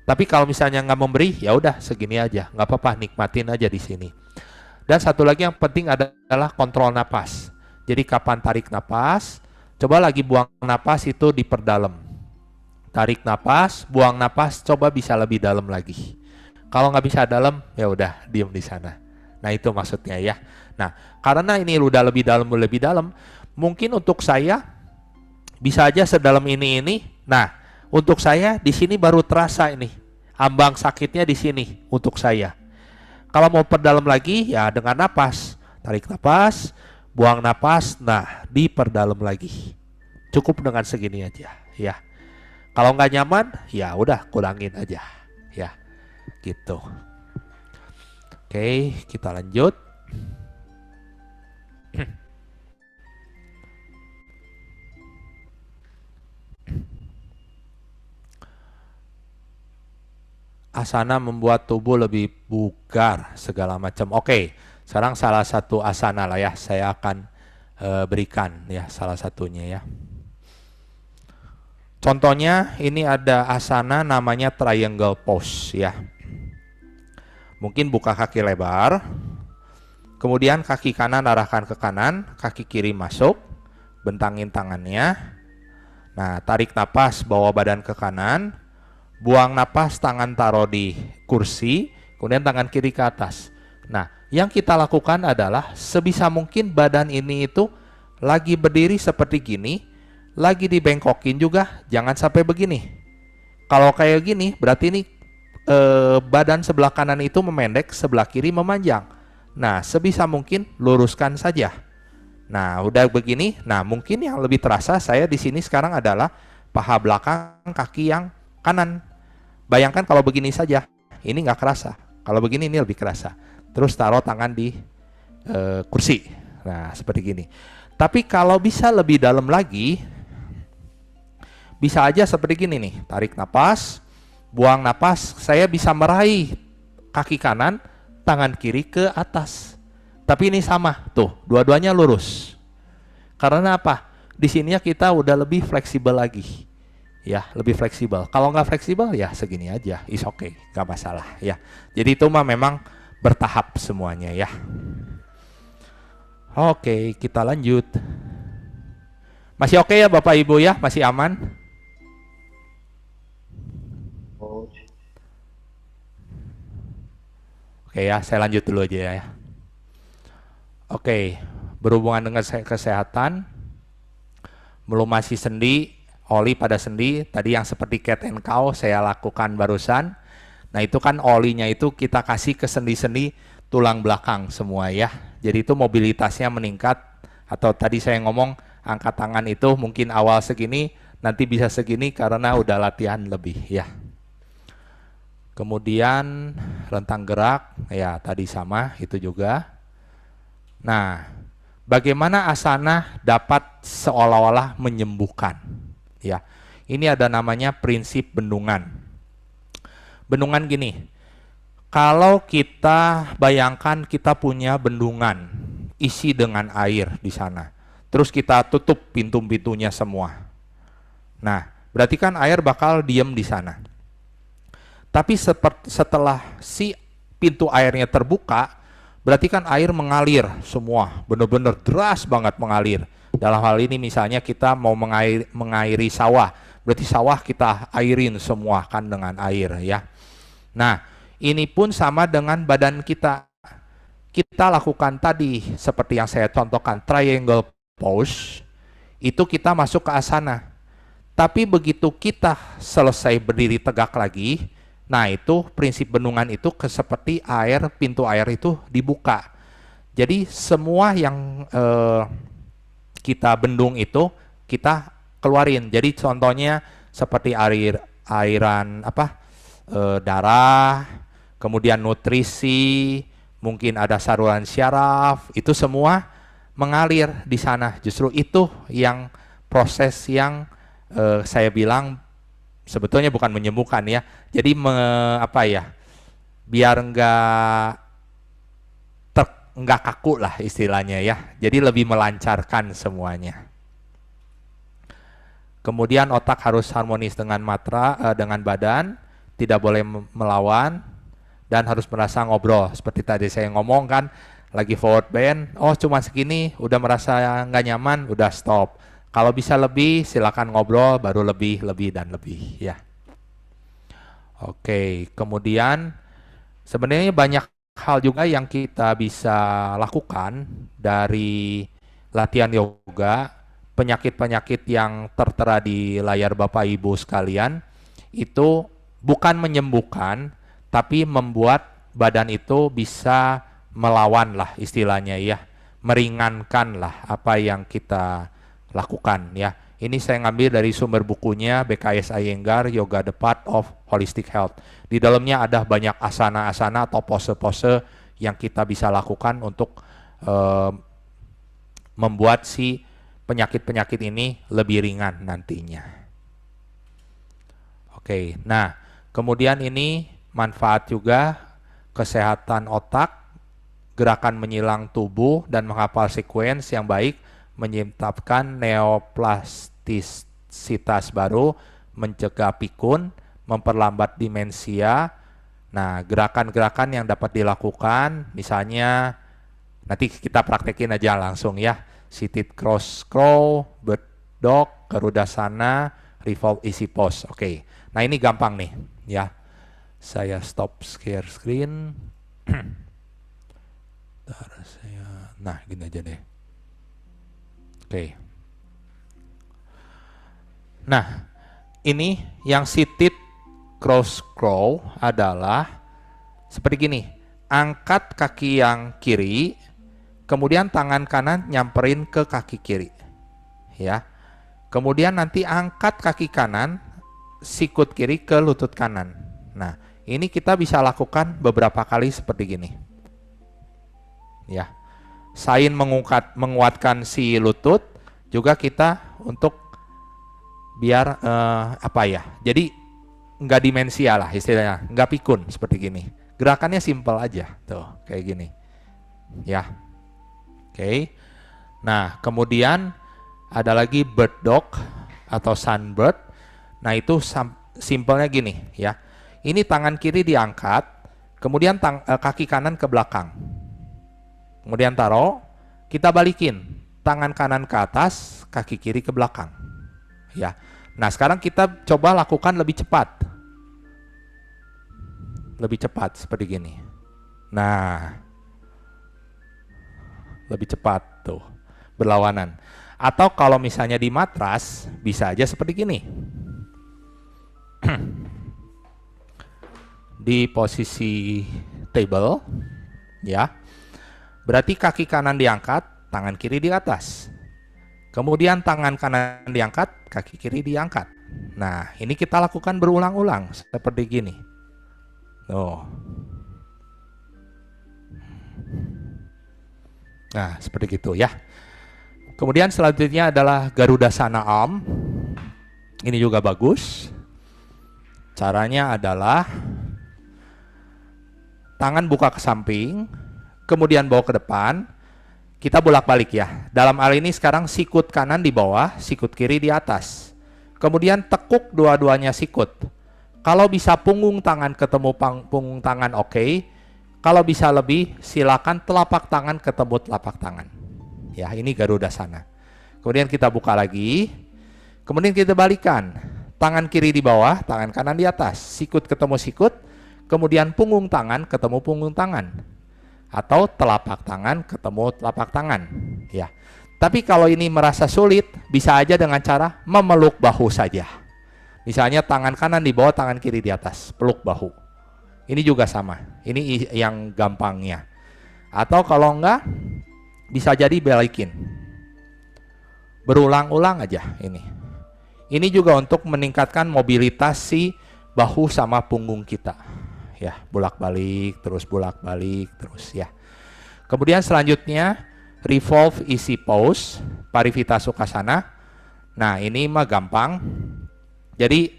Tapi kalau misalnya nggak memberi, ya udah segini aja, nggak apa-apa, nikmatin aja di sini. Dan satu lagi yang penting adalah kontrol napas. Jadi kapan tarik napas, coba lagi buang napas itu diperdalam. Tarik napas, buang napas, coba bisa lebih dalam lagi. Kalau nggak bisa dalam, ya udah diem di sana. Nah itu maksudnya ya. Nah karena ini udah lebih dalam, mungkin untuk saya bisa aja sedalam ini. Nah untuk saya di sini baru terasa ini ambang sakitnya di sini untuk saya. Kalau mau perdalam lagi ya dengan napas, tarik napas, buang napas, nah diperdalam lagi. Cukup dengan segini aja ya. Kalau nggak nyaman ya udah kurangin aja ya gitu. Oke, kita lanjut. Asana membuat tubuh lebih bugar segala macam. Oke, sekarang salah satu asana lah ya, saya akan berikan ya salah satunya ya. Contohnya ini ada asana namanya triangle pose ya. Mungkin buka kaki lebar, kemudian kaki kanan arahkan ke kanan, kaki kiri masuk, bentangin tangannya. Nah, tarik napas, bawa badan ke kanan, buang napas, tangan taruh di kursi, kemudian tangan kiri ke atas. Nah, yang kita lakukan adalah sebisa mungkin badan ini itu lagi berdiri seperti gini, lagi dibengkokin juga, jangan sampai begini. Kalau kayak gini, berarti ini badan sebelah kanan itu memendek, sebelah kiri memanjang. Nah, sebisa mungkin luruskan saja. Nah, udah begini, nah mungkin yang lebih terasa saya di sini sekarang adalah paha belakang kaki yang kanan. Bayangkan kalau begini saja, ini nggak kerasa. Kalau begini ini lebih kerasa. Terus taruh tangan di kursi. Nah, seperti gini. Tapi kalau bisa lebih dalam lagi, bisa aja seperti gini nih. Tarik napas, buang napas, saya bisa meraih kaki kanan, tangan kiri ke atas. Tapi ini sama, tuh, dua-duanya lurus. Karena apa? Di sininya kita udah lebih fleksibel lagi. Ya, lebih fleksibel. Kalau nggak fleksibel, ya segini aja. Is okay, nggak masalah. Ya, jadi itu mah memang bertahap semuanya ya. Oke, kita lanjut. Masih oke ya Bapak Ibu ya? Masih aman? Oke ya, saya lanjut dulu aja ya. Oke, berhubungan dengan kesehatan, melumasi sendi, oli pada sendi, tadi yang seperti cat and cow saya lakukan barusan. Nah itu kan olinya itu kita kasih ke sendi-sendi tulang belakang semua ya. Jadi itu mobilitasnya meningkat, atau tadi saya ngomong angkat tangan itu mungkin awal segini, nanti bisa segini karena udah latihan lebih ya. Kemudian rentang gerak, ya tadi sama itu juga. Nah, bagaimana asana dapat seolah-olah menyembuhkan? Ya, ini ada namanya prinsip bendungan. Bendungan gini, kalau kita bayangkan kita punya bendungan isi dengan air di sana, terus kita tutup pintu-pintunya semua. Nah, berarti kan air bakal diem di sana. Tapi setelah si pintu airnya terbuka, berarti kan air mengalir semua, benar-benar deras banget mengalir. Dalam hal ini misalnya kita mau mengairi sawah, berarti sawah kita airin semua kan dengan air ya. Nah, ini pun sama dengan badan kita. Kita lakukan tadi seperti yang saya contohkan, triangle pose, itu kita masuk ke asana. Tapi begitu kita selesai berdiri tegak lagi, nah itu prinsip bendungan itu seperti air, pintu air itu dibuka. Jadi semua yang kita bendung itu kita keluarin. Jadi contohnya seperti airan darah, kemudian nutrisi, mungkin ada saluran syaraf, itu semua mengalir di sana. Justru itu yang proses yang saya bilang sebetulnya bukan menyembuhkan ya. Jadi biar nggak kaku lah istilahnya ya. Jadi lebih melancarkan semuanya. Kemudian otak harus harmonis dengan dengan badan, tidak boleh melawan, dan harus merasa ngobrol. Seperti tadi saya ngomong kan, lagi forward bend, oh cuma segini, udah merasa nggak nyaman, udah stop. Kalau bisa lebih, silakan ngobrol, baru lebih, dan lebih ya. Oke, kemudian sebenarnya banyak hal juga yang kita bisa lakukan dari latihan yoga. Penyakit-penyakit yang tertera di layar Bapak Ibu sekalian, itu bukan menyembuhkan, tapi membuat badan itu bisa melawan lah istilahnya ya. Meringankan lah apa yang kita lakukan ya. Ini saya ngambil dari sumber bukunya BKS Iyengar, Yoga the Path of Holistic Health. Di dalamnya ada banyak asana-asana atau pose-pose yang kita bisa lakukan untuk membuat si penyakit-penyakit ini lebih ringan nantinya. Oke, nah kemudian ini manfaat juga kesehatan otak, gerakan menyilang tubuh dan menghafal sequence yang baik, menciptakan neoplastisitas baru, mencegah pikun, memperlambat demensia. Nah, gerakan-gerakan yang dapat dilakukan, misalnya nanti kita praktekin aja langsung ya. Seated cross crow, bird dog, garudasana, revolve easy pose. Oke, nah ini gampang nih ya. Saya stop share screen. Nah, gini aja deh. Oke. Nah, ini yang seated cross crow adalah seperti gini. Angkat kaki yang kiri, kemudian tangan kanan nyamperin ke kaki kiri. Ya. Kemudian nanti angkat kaki kanan, sikut kiri ke lutut kanan. Nah, ini kita bisa lakukan beberapa kali seperti gini. Ya. Selain menguatkan si lutut, juga kita untuk biar jadi nggak demensia lah istilahnya, nggak pikun seperti gini. Gerakannya simple aja, tuh kayak gini, ya. Oke. Nah, kemudian ada lagi bird dog atau sunbird. Nah, itu simpelnya gini, ya. Ini tangan kiri diangkat, kemudian kaki kanan ke belakang. Kemudian taruh, kita balikin tangan kanan ke atas, kaki kiri ke belakang. Ya. Nah, sekarang kita coba lakukan lebih cepat. Lebih cepat seperti gini. Nah, lebih cepat tuh, berlawanan. Atau kalau misalnya di matras, bisa aja seperti gini. Di posisi table, ya. Berarti kaki kanan diangkat, tangan kiri di atas. Kemudian tangan kanan diangkat, kaki kiri diangkat. Nah, ini kita lakukan berulang-ulang seperti gini. Oh. Nah, seperti gitu ya. Kemudian selanjutnya adalah Garudasana Arm. Ini juga bagus. Caranya adalah tangan buka ke samping, kemudian bawa ke depan. Kita bolak-balik ya. Dalam hal ini sekarang sikut kanan di bawah, sikut kiri di atas. Kemudian tekuk dua-duanya sikut. Kalau bisa punggung tangan ketemu punggung tangan, oke. Kalau bisa lebih, silakan telapak tangan ketemu telapak tangan. Ya, ini Garudasana. Kemudian kita buka lagi. Kemudian kita balikan. Tangan kiri di bawah, tangan kanan di atas. Sikut ketemu sikut. Kemudian punggung tangan ketemu punggung tangan. Atau telapak tangan ketemu telapak tangan. Ya. Tapi kalau ini merasa sulit, bisa aja dengan cara memeluk bahu saja. Misalnya tangan kanan di bawah, tangan kiri di atas. Peluk bahu. Ini juga sama. Ini yang gampangnya. Atau kalau enggak, bisa jadi balikin. Berulang-ulang aja ini. Ini juga untuk meningkatkan mobilitas si bahu sama punggung kita. Ya, bolak-balik, terus bolak-balik, terus ya. Kemudian selanjutnya, revolve easy pose, Parivita Sukhasana. Nah, ini mah gampang. Jadi,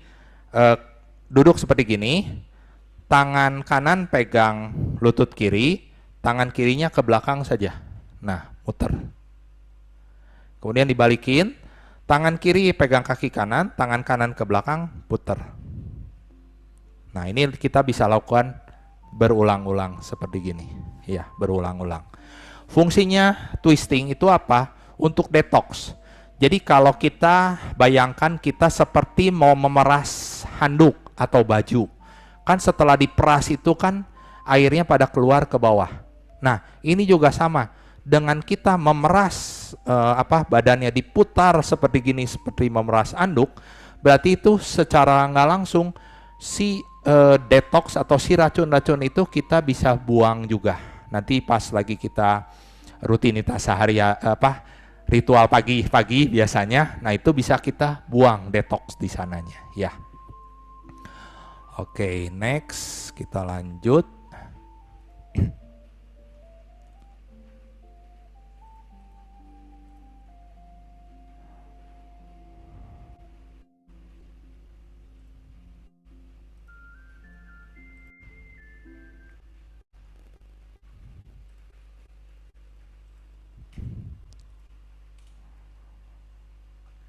duduk seperti gini. Tangan kanan pegang lutut kiri, tangan kirinya ke belakang saja. Nah, muter. Kemudian dibalikin, tangan kiri pegang kaki kanan, tangan kanan ke belakang, puter. Nah, ini kita bisa lakukan berulang-ulang seperti gini. Ya, berulang-ulang. Fungsinya twisting itu apa? Untuk detox. Jadi kalau kita bayangkan kita seperti mau memeras handuk atau baju. Kan setelah diperas itu kan airnya pada keluar ke bawah. Nah, ini juga sama. Dengan kita memeras badannya diputar seperti gini, seperti memeras anduk, berarti itu secara nggak langsung si detox atau si racun-racun itu kita bisa buang juga. Nanti pas lagi kita rutinitas sehari ritual pagi-pagi biasanya, nah itu bisa kita buang detox di sananya, ya. Oke, next kita lanjut.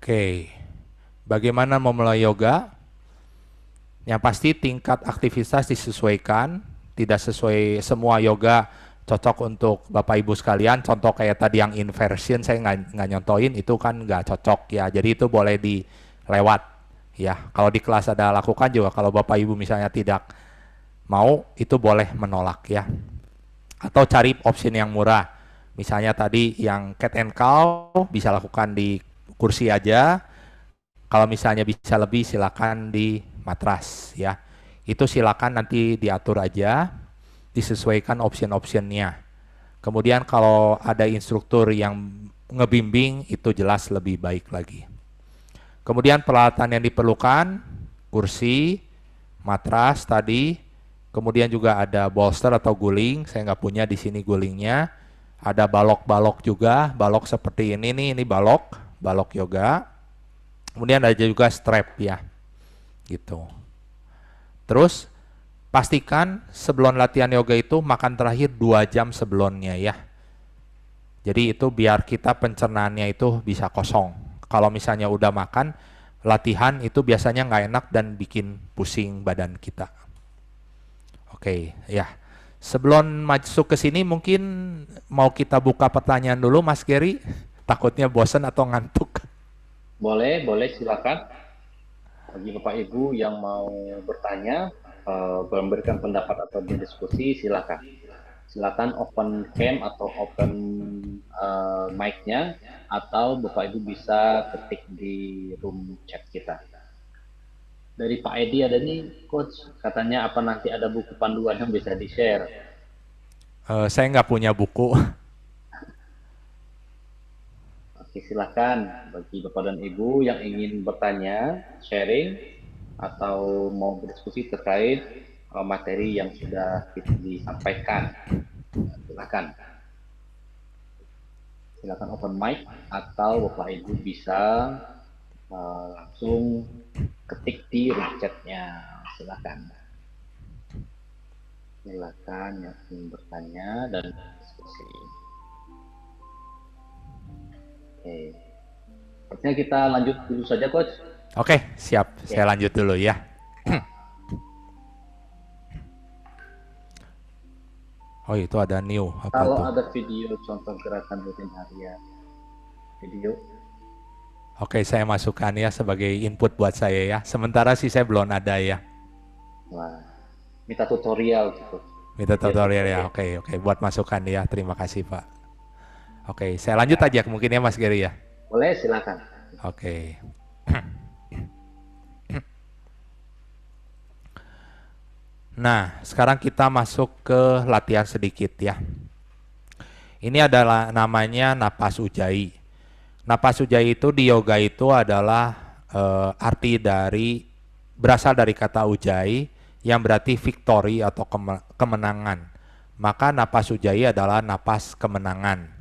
Oke, bagaimana memulai yoga? Yang pasti tingkat aktivitas disesuaikan, tidak sesuai semua yoga cocok untuk Bapak Ibu sekalian. Contoh kayak tadi yang inversion saya nggak nyontoin, itu kan nggak cocok ya. Jadi itu boleh dilewat ya. Kalau di kelas ada lakukan juga. Kalau Bapak Ibu misalnya tidak mau, itu boleh menolak ya. Atau cari opsi yang murah. Misalnya tadi yang cat and cow bisa lakukan di kursi aja. Kalau misalnya bisa lebih silakan di matras ya. Itu silakan nanti diatur aja, disesuaikan option-optionnya. Kemudian kalau ada instruktur yang ngebimbing itu jelas lebih baik lagi. Kemudian peralatan yang diperlukan, kursi, matras tadi, kemudian juga ada bolster atau guling. Saya nggak punya di sini gulingnya. Ada balok-balok juga, balok seperti ini nih, ini balok yoga. Kemudian ada juga strap ya. Gitu. Terus pastikan sebelum latihan yoga itu makan terakhir 2 jam sebelumnya ya. Jadi itu biar kita pencernaannya itu bisa kosong. Kalau misalnya udah makan, latihan itu biasanya nggak enak dan bikin pusing badan kita. Oke, ya. Sebelum masuk ke sini mungkin mau kita buka pertanyaan dulu Mas Gary. Takutnya bosan atau ngantuk. Boleh silakan. Bagi Bapak Ibu yang mau bertanya, memberikan pendapat atau berdiskusi, silakan. silakan open cam atau open mic-nya, atau Bapak Ibu bisa ketik di room chat kita. Dari Pak Edi ada nih, Coach. Katanya apa nanti ada buku panduan yang bisa di-share. Saya nggak punya buku. Oke, silakan bagi Bapak dan Ibu yang ingin bertanya, sharing, atau mau berdiskusi terkait materi yang sudah disampaikan. Silakan. Silakan open mic atau Bapak Ibu bisa langsung ketik di room chat-nya. Silakan. Silakan yang ingin bertanya dan diskusi. Oke. Sepertinya kita lanjut dulu saja, Coach. Oke, siap. Saya lanjut dulu ya. Oh, itu ada new. Apa Kalau tuh? ada video contoh gerakan rutin harian, video. Oke, saya masukkan ya sebagai input buat saya ya. Sementara sih saya belum ada ya. Wah, minta tutorial gitu. Minta tutorial ya. Oke, buat masukan ya. Terima kasih, Pak. Oke, saya lanjut aja mungkin ya Mas Gary ya. Boleh, silakan. Oke. Nah, sekarang kita masuk ke latihan sedikit ya. Ini adalah namanya napas ujjayi. Napas ujjayi itu di yoga itu adalah arti dari berasal dari kata ujjayi yang berarti victory atau kemenangan. Maka napas ujjayi adalah napas kemenangan.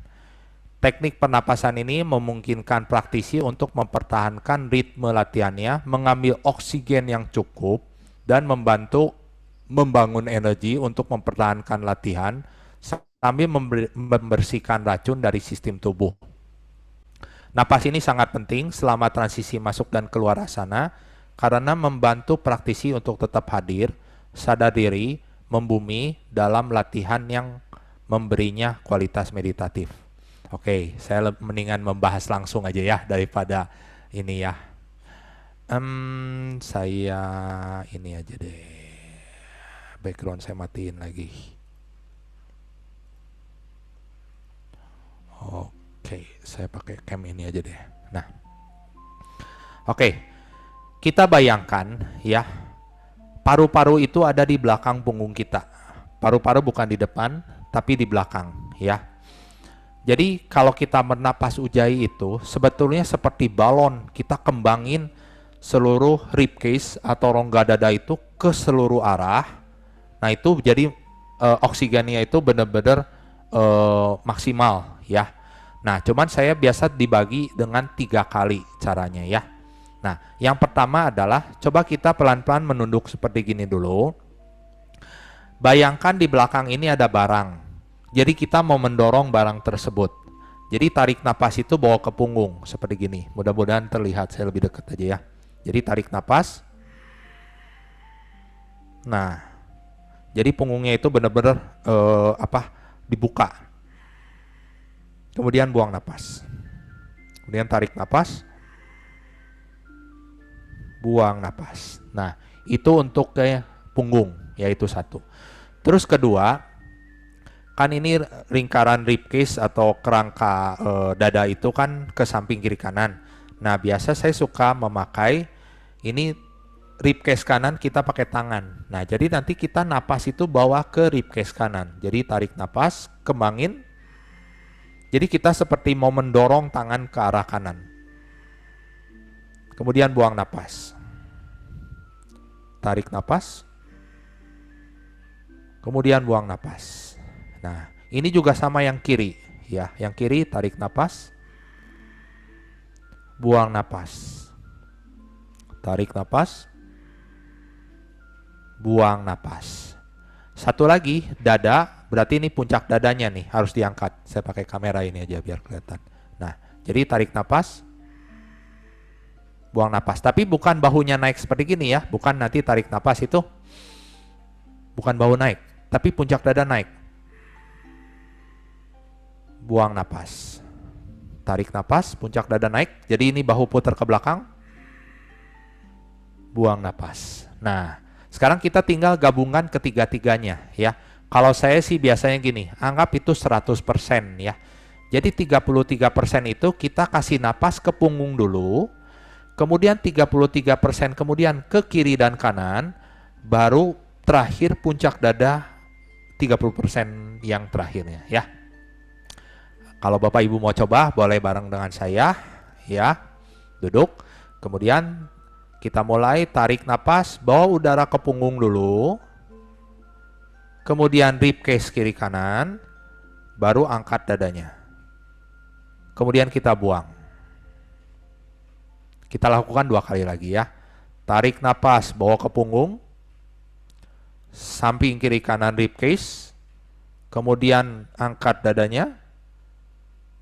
Teknik pernapasan ini memungkinkan praktisi untuk mempertahankan ritme latihannya, mengambil oksigen yang cukup, dan membantu membangun energi untuk mempertahankan latihan sambil membersihkan racun dari sistem tubuh. Napas ini sangat penting selama transisi masuk dan keluar asana karena membantu praktisi untuk tetap hadir, sadar diri, membumi dalam latihan yang memberinya kualitas meditatif. Oke, saya mendingan membahas langsung aja ya daripada ini ya. Saya ini aja deh. Background saya matiin lagi. Oke, saya pakai cam ini aja deh. Nah, oke, kita bayangkan ya, paru-paru itu ada di belakang punggung kita. Paru-paru bukan di depan, tapi di belakang ya. Jadi kalau kita bernapas ujjayi itu sebetulnya seperti balon, kita kembangin seluruh rib cage atau rongga dada itu ke seluruh arah. Nah itu jadi oksigennya itu benar-benar maksimal ya. Nah cuman saya biasa dibagi dengan 3 kali caranya ya. Nah yang pertama adalah coba kita pelan-pelan menunduk seperti gini dulu. Bayangkan di belakang ini ada barang. Jadi kita mau mendorong barang tersebut. Jadi tarik napas itu bawa ke punggung seperti gini. Mudah-mudahan terlihat, saya lebih dekat aja ya. Jadi tarik napas. Nah, jadi punggungnya itu benar-benar dibuka. Kemudian buang napas. Kemudian tarik napas. Buang napas. Nah, itu untuk ke punggung, yaitu satu. Terus kedua, kan ini lingkaran ribcage atau kerangka dada itu kan ke samping kiri kanan. Nah biasa saya suka memakai ini ribcage kanan kita pakai tangan. Nah jadi nanti kita napas itu bawa ke ribcage kanan. Jadi tarik napas, kembangin. Jadi kita seperti mau mendorong tangan ke arah kanan. Kemudian buang napas. Tarik napas. Kemudian buang napas. Nah, ini juga sama yang kiri, ya. Yang kiri tarik napas, buang napas, tarik napas, buang napas. Satu lagi, dada, berarti ini puncak dadanya nih, harus diangkat. Saya pakai kamera ini aja biar kelihatan. Nah, jadi tarik napas, buang napas. Tapi bukan bahunya naik seperti gini ya, bukan nanti tarik napas itu, bukan bahu naik, tapi puncak dada naik. Buang napas, tarik napas, puncak dada naik, jadi ini bahu putar ke belakang, buang napas. Nah, sekarang kita tinggal gabungan ketiga-tiganya ya. Kalau saya sih biasanya gini, anggap itu 100% ya. Jadi 33% itu kita kasih napas ke punggung dulu, kemudian 33% kemudian ke kiri dan kanan, baru terakhir puncak dada 30% yang terakhirnya ya. Kalau Bapak Ibu mau coba, boleh bareng dengan saya ya. Duduk, kemudian kita mulai tarik napas, bawa udara ke punggung dulu, kemudian rib cage kiri kanan, baru angkat dadanya. Kemudian kita buang. Kita lakukan 2 kali lagi ya. Tarik napas, bawa ke punggung, samping kiri kanan rib cage, kemudian angkat dadanya,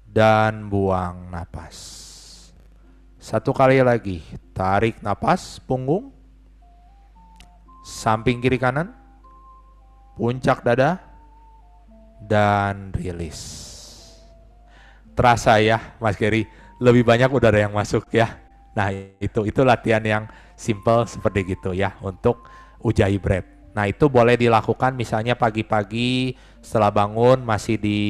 dan buang napas. 1 kali lagi, tarik napas, punggung, samping kiri kanan, puncak dada, dan rilis. Terasa ya Mas Gary, lebih banyak udara yang masuk ya. Nah itu latihan yang simple seperti gitu ya untuk Ujjayi breath. Nah itu boleh dilakukan misalnya pagi-pagi setelah bangun masih di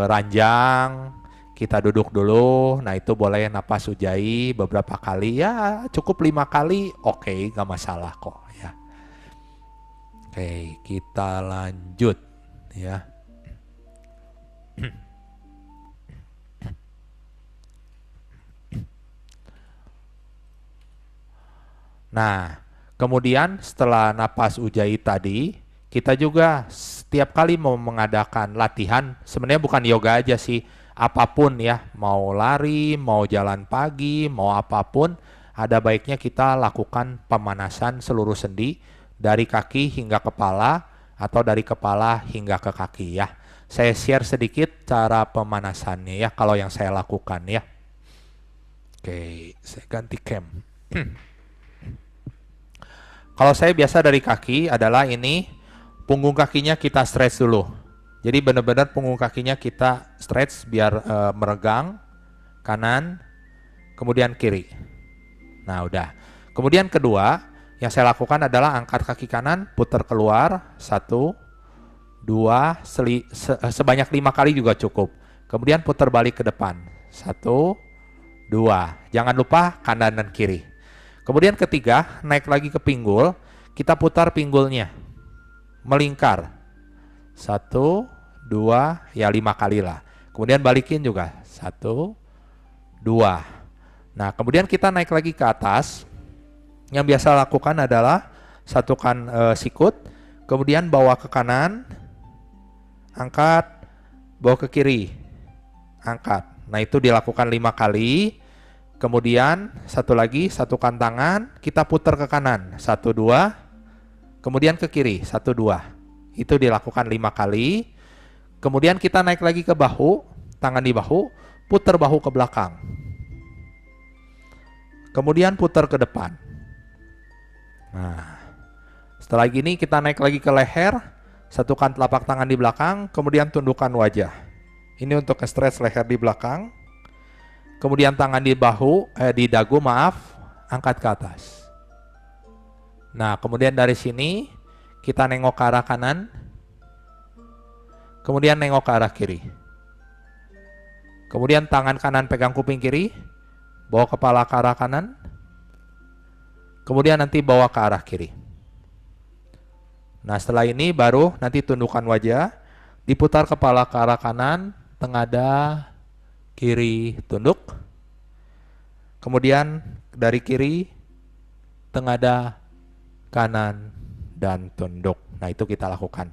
ranjang, kita duduk dulu. Nah itu boleh napas Ujjayi beberapa kali ya, cukup 5 kali, oke, gak masalah kok ya. Oke, kita lanjut ya. Nah, kemudian setelah napas Ujjayi tadi, kita juga setiap kali mau mengadakan latihan, sebenarnya bukan yoga aja sih, apapun ya, mau lari, mau jalan pagi, mau apapun, ada baiknya kita lakukan pemanasan seluruh sendi dari kaki hingga kepala atau dari kepala hingga ke kaki ya. Saya share sedikit cara pemanasannya ya, kalau yang saya lakukan ya. Oke, saya ganti cam. Kalau saya biasa dari kaki adalah ini, punggung kakinya kita stretch dulu. Jadi benar-benar punggung kakinya kita stretch biar meregang, kanan, kemudian kiri. Nah udah. Kemudian kedua, yang saya lakukan adalah angkat kaki kanan, putar keluar, 1, 2, sebanyak 5 kali juga cukup. Kemudian putar balik ke depan, 1, 2. Jangan lupa kanan dan kiri. Kemudian ketiga, naik lagi ke pinggul, kita putar pinggulnya, melingkar, 1, 2, ya 5 kali lah. Kemudian balikin juga, 1, 2. Nah kemudian kita naik lagi ke atas. Yang biasa lakukan adalah satukan sikut, kemudian bawa ke kanan, angkat, bawa ke kiri, angkat. Nah itu dilakukan 5 kali. Kemudian satu lagi, satukan tangan, kita putar ke kanan, 1, 2. Kemudian ke kiri, 1, 2. Itu dilakukan 5 kali. Kemudian kita naik lagi ke bahu, tangan di bahu, putar bahu ke belakang. Kemudian putar ke depan. Nah, setelah gini kita naik lagi ke leher, satukan telapak tangan di belakang, kemudian tundukkan wajah. Ini untuk stretch leher di belakang. Kemudian tangan di bahu, di dagu maaf, angkat ke atas. Nah, kemudian dari sini kita nengok ke arah kanan, kemudian nengok ke arah kiri. Kemudian tangan kanan pegang kuping kiri, bawa kepala ke arah kanan, kemudian nanti bawa ke arah kiri. Nah, setelah ini baru nanti tundukkan wajah, diputar kepala ke arah kanan, tengada, kiri, tunduk. Kemudian dari kiri, tengada, kanan, dan tunduk. Nah itu kita lakukan.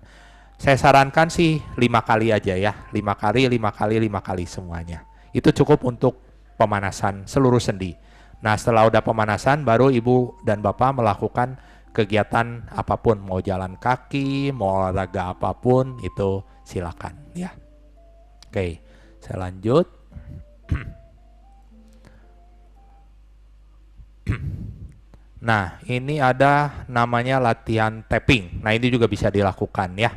Saya sarankan sih 5 kali aja ya. 5 kali, 5 kali, 5 kali semuanya. Itu cukup untuk pemanasan seluruh sendi. Nah setelah udah pemanasan baru ibu dan bapak melakukan kegiatan apapun. Mau jalan kaki, mau olahraga apapun itu silakan ya. Oke, saya lanjut. Nah, ini ada namanya latihan tapping. Nah, ini juga bisa dilakukan ya.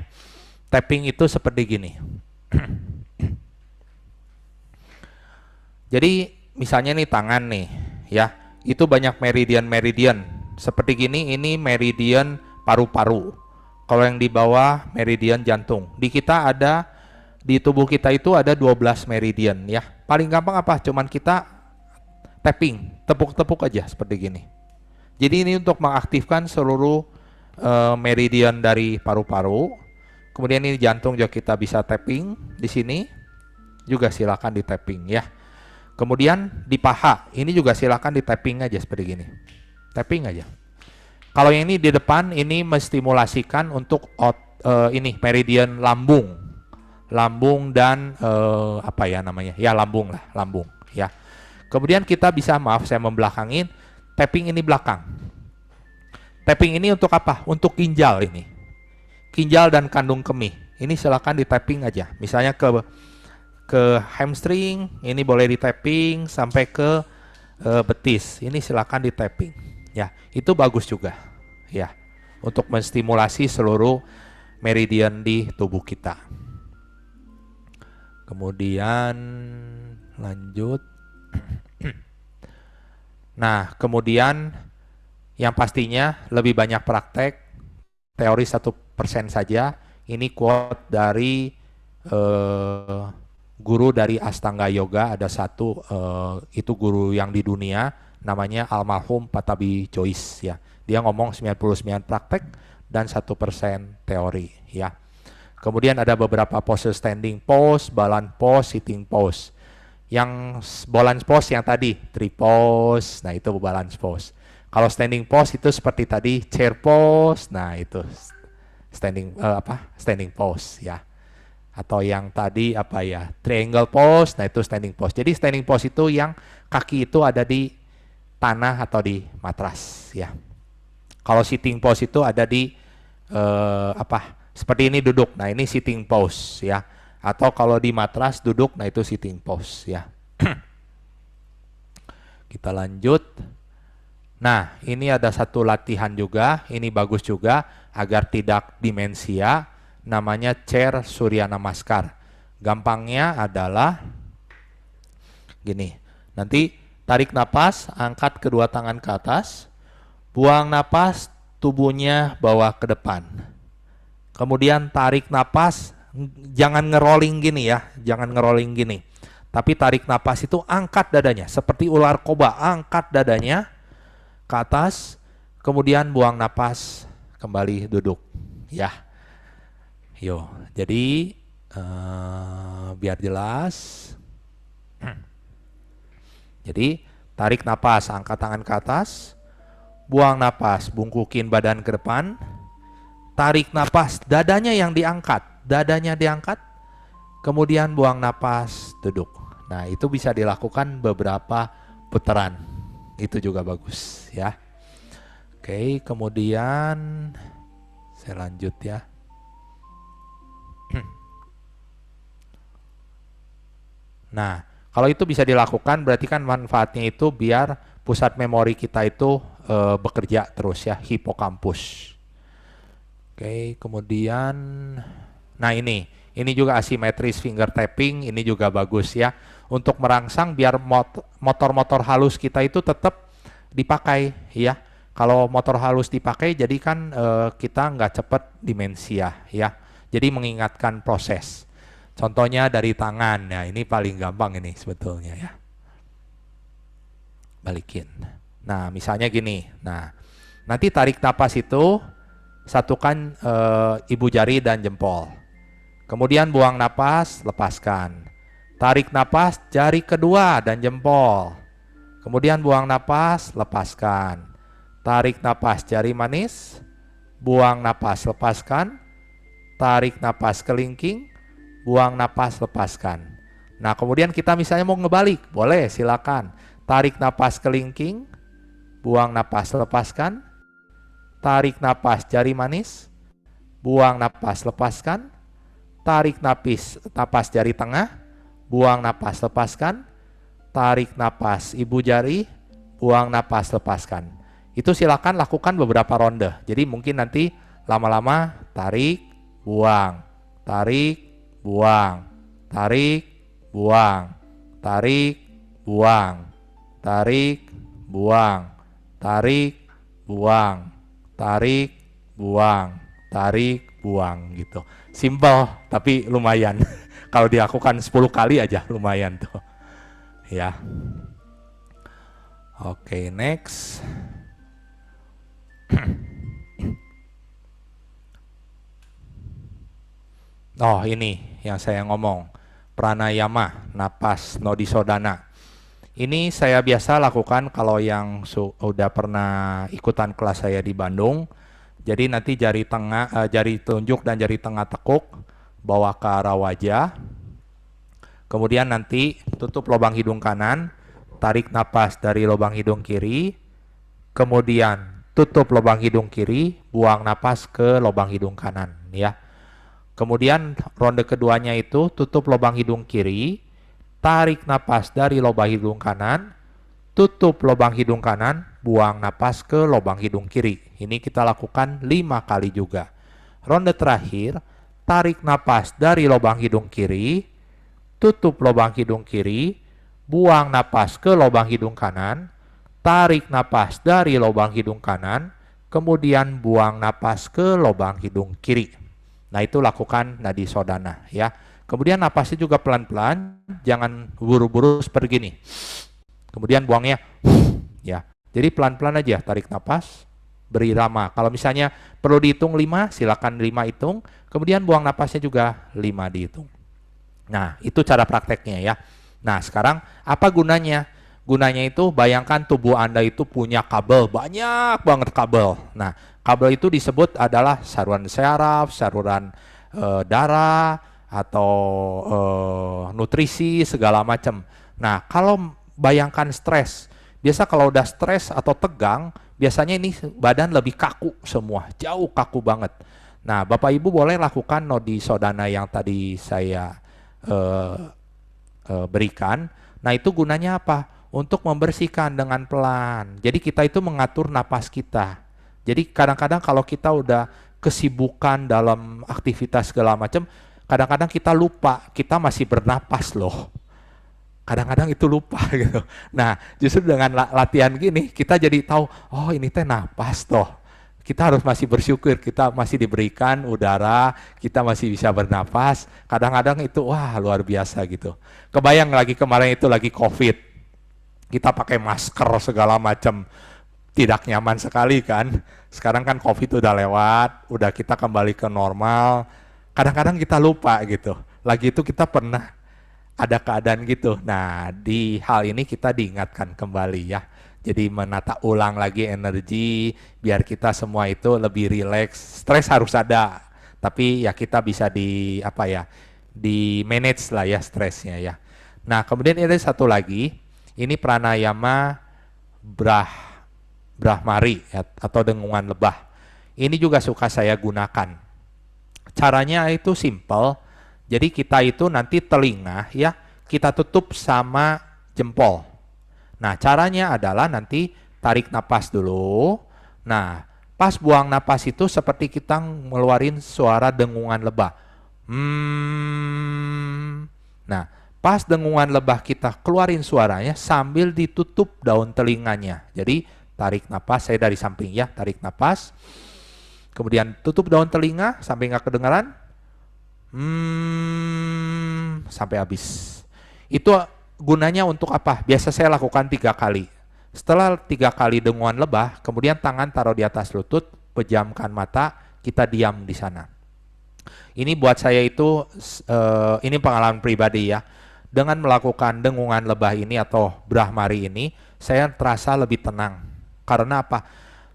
Tapping itu seperti gini. Jadi, misalnya nih tangan nih, ya. Itu banyak meridian-meridian. Seperti gini, ini meridian paru-paru. Kalau yang di bawah meridian jantung. Di tubuh kita itu ada 12 meridian ya. Paling gampang apa? Cuman kita tapping, tepuk-tepuk aja seperti gini. Jadi ini untuk mengaktifkan seluruh meridian dari paru-paru. Kemudian ini jantung juga kita bisa tapping di sini. Juga silakan di tapping ya. Kemudian di paha, ini juga silakan di tapping aja seperti gini. Tapping aja. Kalau yang ini di depan, ini menstimulasikan untuk ini meridian lambung, lambung dan apa ya namanya? Ya lambung lah, lambung. Ya. Kemudian kita bisa, maaf saya membelakangin, tapping ini belakang. Tapping ini untuk apa? Untuk ginjal ini, ginjal dan kandung kemih. Ini silakan di tapping aja. Misalnya ke hamstring, ini boleh di tapping sampai ke betis. Ini silakan di tapping. Ya, itu bagus juga ya untuk menstimulasi seluruh meridian di tubuh kita. Kemudian lanjut. Nah, kemudian yang pastinya lebih banyak praktek, teori 1% saja. Ini quote dari guru dari Astanga Yoga, ada satu itu guru yang di dunia, namanya almarhum Patabi Joyce ya. Dia ngomong 99 praktek dan 1% teori ya. Kemudian ada beberapa pose, standing pose, balance pose, sitting pose. Yang balance pose yang tadi, tree pose, nah itu balance pose. Kalau standing pose itu seperti tadi, chair pose, nah itu standing pose ya. Atau yang tadi apa ya, triangle pose, nah itu standing pose. Jadi standing pose itu yang kaki itu ada di tanah atau di matras ya. Kalau sitting pose itu ada di seperti ini duduk, nah ini sitting pose ya. Atau kalau di matras duduk, nah itu sitting pose ya. Kita lanjut. Nah, ini ada satu latihan juga, ini bagus juga agar tidak demensia, namanya chair Surya Namaskar. Gampangnya adalah gini. Nanti tarik napas, angkat kedua tangan ke atas, buang napas, tubuhnya bawa ke depan. Kemudian tarik napas, jangan ngerolling gini ya, jangan ngerolling gini. Tapi tarik napas itu angkat dadanya, seperti ular koba, angkat dadanya ke atas, kemudian buang napas, kembali duduk. Ya, yo. Jadi biar jelas. Jadi tarik napas, angkat tangan ke atas, buang napas, bungkukin badan ke depan, tarik napas, dadanya yang diangkat, kemudian buang napas, duduk. Nah itu bisa dilakukan beberapa putaran, itu juga bagus ya. Oke, kemudian saya lanjut ya. Nah, kalau itu bisa dilakukan berarti kan manfaatnya itu biar pusat memori kita itu bekerja terus ya, hipokampus. Oke, kemudian nah ini juga asimetris finger tapping, ini juga bagus ya untuk merangsang biar motor-motor halus kita itu tetap dipakai ya. Kalau motor halus dipakai jadi kan kita nggak cepat demensia ya. Jadi mengingatkan proses. Contohnya dari tangan, ya ini paling gampang ini sebetulnya ya. Balikin. Nah misalnya gini, nah nanti tarik napas itu satukan ibu jari dan jempol. Kemudian buang napas, lepaskan. Tarik napas jari kedua dan jempol. Kemudian buang napas, lepaskan. Tarik napas jari manis, buang napas, lepaskan. Tarik napas kelingking, buang napas, lepaskan. Nah kemudian kita misalnya mau ngebalik, boleh silakan. Tarik napas kelingking, buang napas, lepaskan. Tarik napas jari manis, buang napas, lepaskan. Tarik napas jari tengah, buang napas, lepaskan. Tarik napas ibu jari, buang napas, lepaskan. Itu silakan lakukan beberapa ronde. Jadi mungkin nanti lama-lama tarik, buang, tarik, buang, tarik, buang, tarik, buang, tarik, buang, tarik, buang, tarik, buang, tarik, buang gitu. Simple tapi lumayan. Kalau dilakukan 10 kali aja lumayan tuh. Ya. Oke, next. Oh, ini yang saya ngomong. Pranayama, napas, nodi sodana. Ini saya biasa lakukan kalau yang udah pernah ikutan kelas saya di Bandung. Jadi nanti jari tengah, jari telunjuk dan jari tengah tekuk, bawa ke arah wajah. Kemudian nanti tutup lubang hidung kanan, tarik napas dari lubang hidung kiri. Kemudian tutup lubang hidung kiri, buang napas ke lubang hidung kanan, ya. Kemudian ronde keduanya itu tutup lubang hidung kiri, tarik napas dari lubang hidung kanan, tutup lubang hidung kanan, buang napas ke lubang hidung kiri. Ini kita lakukan 5 kali juga. Ronde terakhir, tarik napas dari lubang hidung kiri, tutup lubang hidung kiri, buang napas ke lubang hidung kanan, tarik napas dari lubang hidung kanan, kemudian buang napas ke lubang hidung kiri. Nah, itu lakukan nadi sodana, ya. Kemudian napasnya juga pelan-pelan, jangan buru-buru seperti ini. Kemudian buangnya, ya. Jadi pelan-pelan aja, tarik napas, berirama. Kalau misalnya perlu dihitung 5, silakan 5 hitung. Kemudian buang napasnya juga 5 dihitung. Nah, itu cara prakteknya ya. Nah, sekarang apa gunanya? Gunanya itu bayangkan tubuh Anda itu punya kabel, banyak banget kabel. Nah, kabel itu disebut adalah saluran syaraf, saluran darah, atau nutrisi, segala macam. Nah, kalau bayangkan stres, biasa kalau udah stres atau tegang, biasanya ini badan lebih kaku semua, jauh kaku banget. Nah, Bapak Ibu boleh lakukan nodi sodana yang tadi saya berikan. Nah, itu gunanya apa? Untuk membersihkan dengan pelan. Jadi kita itu mengatur napas kita. Jadi kadang-kadang kalau kita udah kesibukan dalam aktivitas segala macam, kadang-kadang kita lupa kita masih bernapas loh. Kadang-kadang itu lupa gitu. Nah, justru dengan latihan gini kita jadi tahu, oh ini teh napas toh. Kita harus masih bersyukur, kita masih diberikan udara, kita masih bisa bernapas. Kadang-kadang itu wah luar biasa gitu. Kebayang lagi kemarin itu lagi COVID. Kita pakai masker segala macam, tidak nyaman sekali kan. Sekarang kan COVID udah lewat, udah kita kembali ke normal. Kadang-kadang kita lupa gitu. Lagi itu kita pernah ada keadaan gitu. Nah, di hal ini kita diingatkan kembali ya. Jadi menata ulang lagi energi, biar kita semua itu lebih rileks. Stres harus ada, tapi ya kita bisa di manage lah ya stresnya ya. Nah, kemudian ada satu lagi. Ini pranayama Brahmari ya, atau dengungan lebah. Ini juga suka saya gunakan. Caranya itu simple. Jadi kita itu nanti telinga ya, kita tutup sama jempol. Nah, caranya adalah nanti tarik napas dulu. Nah, pas buang napas itu seperti kita ngeluarin suara dengungan lebah. Nah, pas dengungan lebah kita keluarin suaranya sambil ditutup daun telinganya. Jadi tarik napas, saya dari samping ya, tarik napas. Kemudian tutup daun telinga sampai nggak kedengaran. Sampai habis. Itu gunanya untuk apa? Biasa saya lakukan 3 kali. Setelah 3 kali dengungan lebah, kemudian tangan taruh di atas lutut, pejamkan mata, kita diam di sana. Ini buat saya itu, ini pengalaman pribadi ya. Dengan melakukan dengungan lebah ini atau Brahmari ini, saya terasa lebih tenang. Karena apa?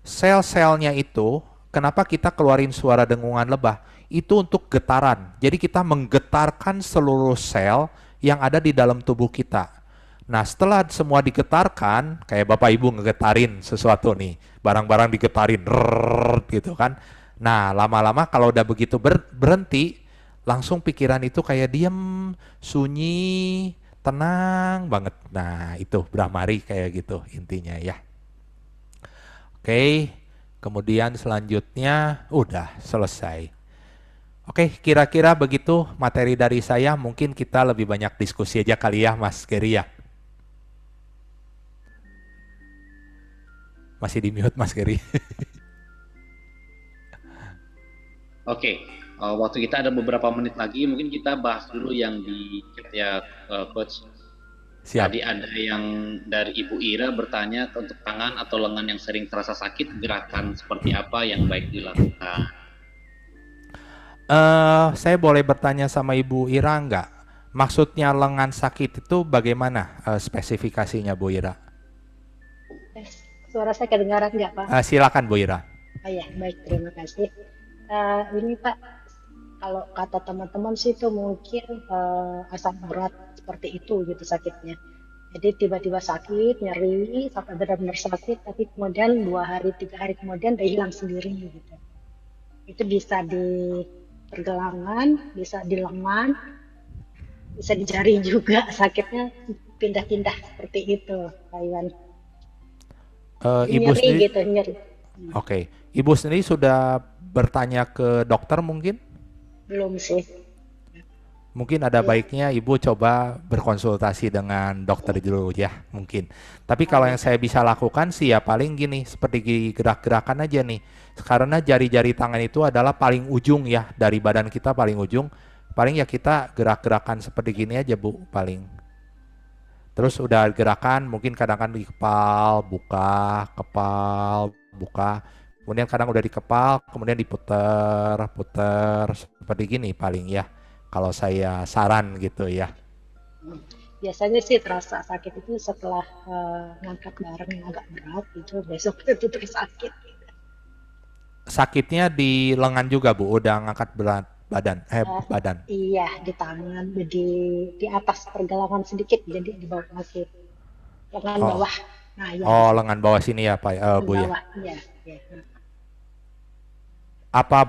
Sel-selnya itu, kenapa kita keluarin suara dengungan lebah? Itu untuk getaran. Jadi kita menggetarkan seluruh sel yang ada di dalam tubuh kita. Nah, setelah semua digetarkan, kayak Bapak Ibu ngegetarin sesuatu nih, barang-barang digetarin, gitu kan. Nah, lama-lama kalau udah begitu berhenti, langsung pikiran itu kayak diem, sunyi, tenang banget. Nah, itu Brahmari kayak gitu intinya ya. Oke, kemudian selanjutnya udah selesai. Oke, kira-kira begitu materi dari saya. Mungkin kita lebih banyak diskusi aja kali ya, Mas Geri ya. Masih di mute Mas Geri. Oke, waktu kita ada beberapa menit lagi, mungkin kita bahas dulu yang di chat ya, Coach. Tadi Siap. ada yang dari Ibu Ira bertanya untuk tangan atau lengan yang sering terasa sakit, gerakan seperti apa yang baik dilakukan? Saya boleh bertanya sama Ibu Ira nggak? Maksudnya lengan sakit itu bagaimana spesifikasinya Bu Ira? Eh, Suara saya kedengaran nggak, Pak? Silakan Bu Ira. Oh ya, baik, terima kasih. Ini Pak, kalau kata teman-teman sih itu mungkin asam urat seperti itu gitu sakitnya. Jadi tiba-tiba sakit, nyeri, sampai benar-benar sakit, tapi kemudian 2 hari, 3 hari kemudian udah hilang sendiri gitu. Itu bisa di pergelangan, bisa di lengan, bisa di jari juga sakitnya pindah-pindah seperti itu, Pak Iwan. Jadi Ibu nyeri sendiri, gitu, nyeri. oke. Ibu sendiri sudah bertanya ke dokter mungkin? Belum sih. Mungkin ada Ya, baiknya Ibu coba berkonsultasi dengan dokter dulu ya, mungkin. Tapi oh kalau ya. yang saya bisa lakukan sih ya paling gini, seperti gerak-gerakan aja nih. Karena jari-jari tangan itu adalah paling ujung ya, dari badan kita paling ujung. Paling ya kita gerak-gerakan seperti gini aja Bu, paling. Terus udah gerakan mungkin kadang-kadang di kepal, buka. Kemudian kadang udah di kepal, kemudian diputer, puter seperti gini paling ya. Kalau saya saran gitu ya. Biasanya sih terasa sakit itu setelah ngangkat barang yang agak berat itu besok itu terus sakit. Sakitnya di lengan juga Bu, udah ngangkat berat Eh, badan. iya di tangan di atas pergelangan sedikit jadi di bawah sakit lengan Oh, bawah. Nah ya di oh situ lengan bawah sini ya Pak, lengan Bu ya. bawah iya ya. Apa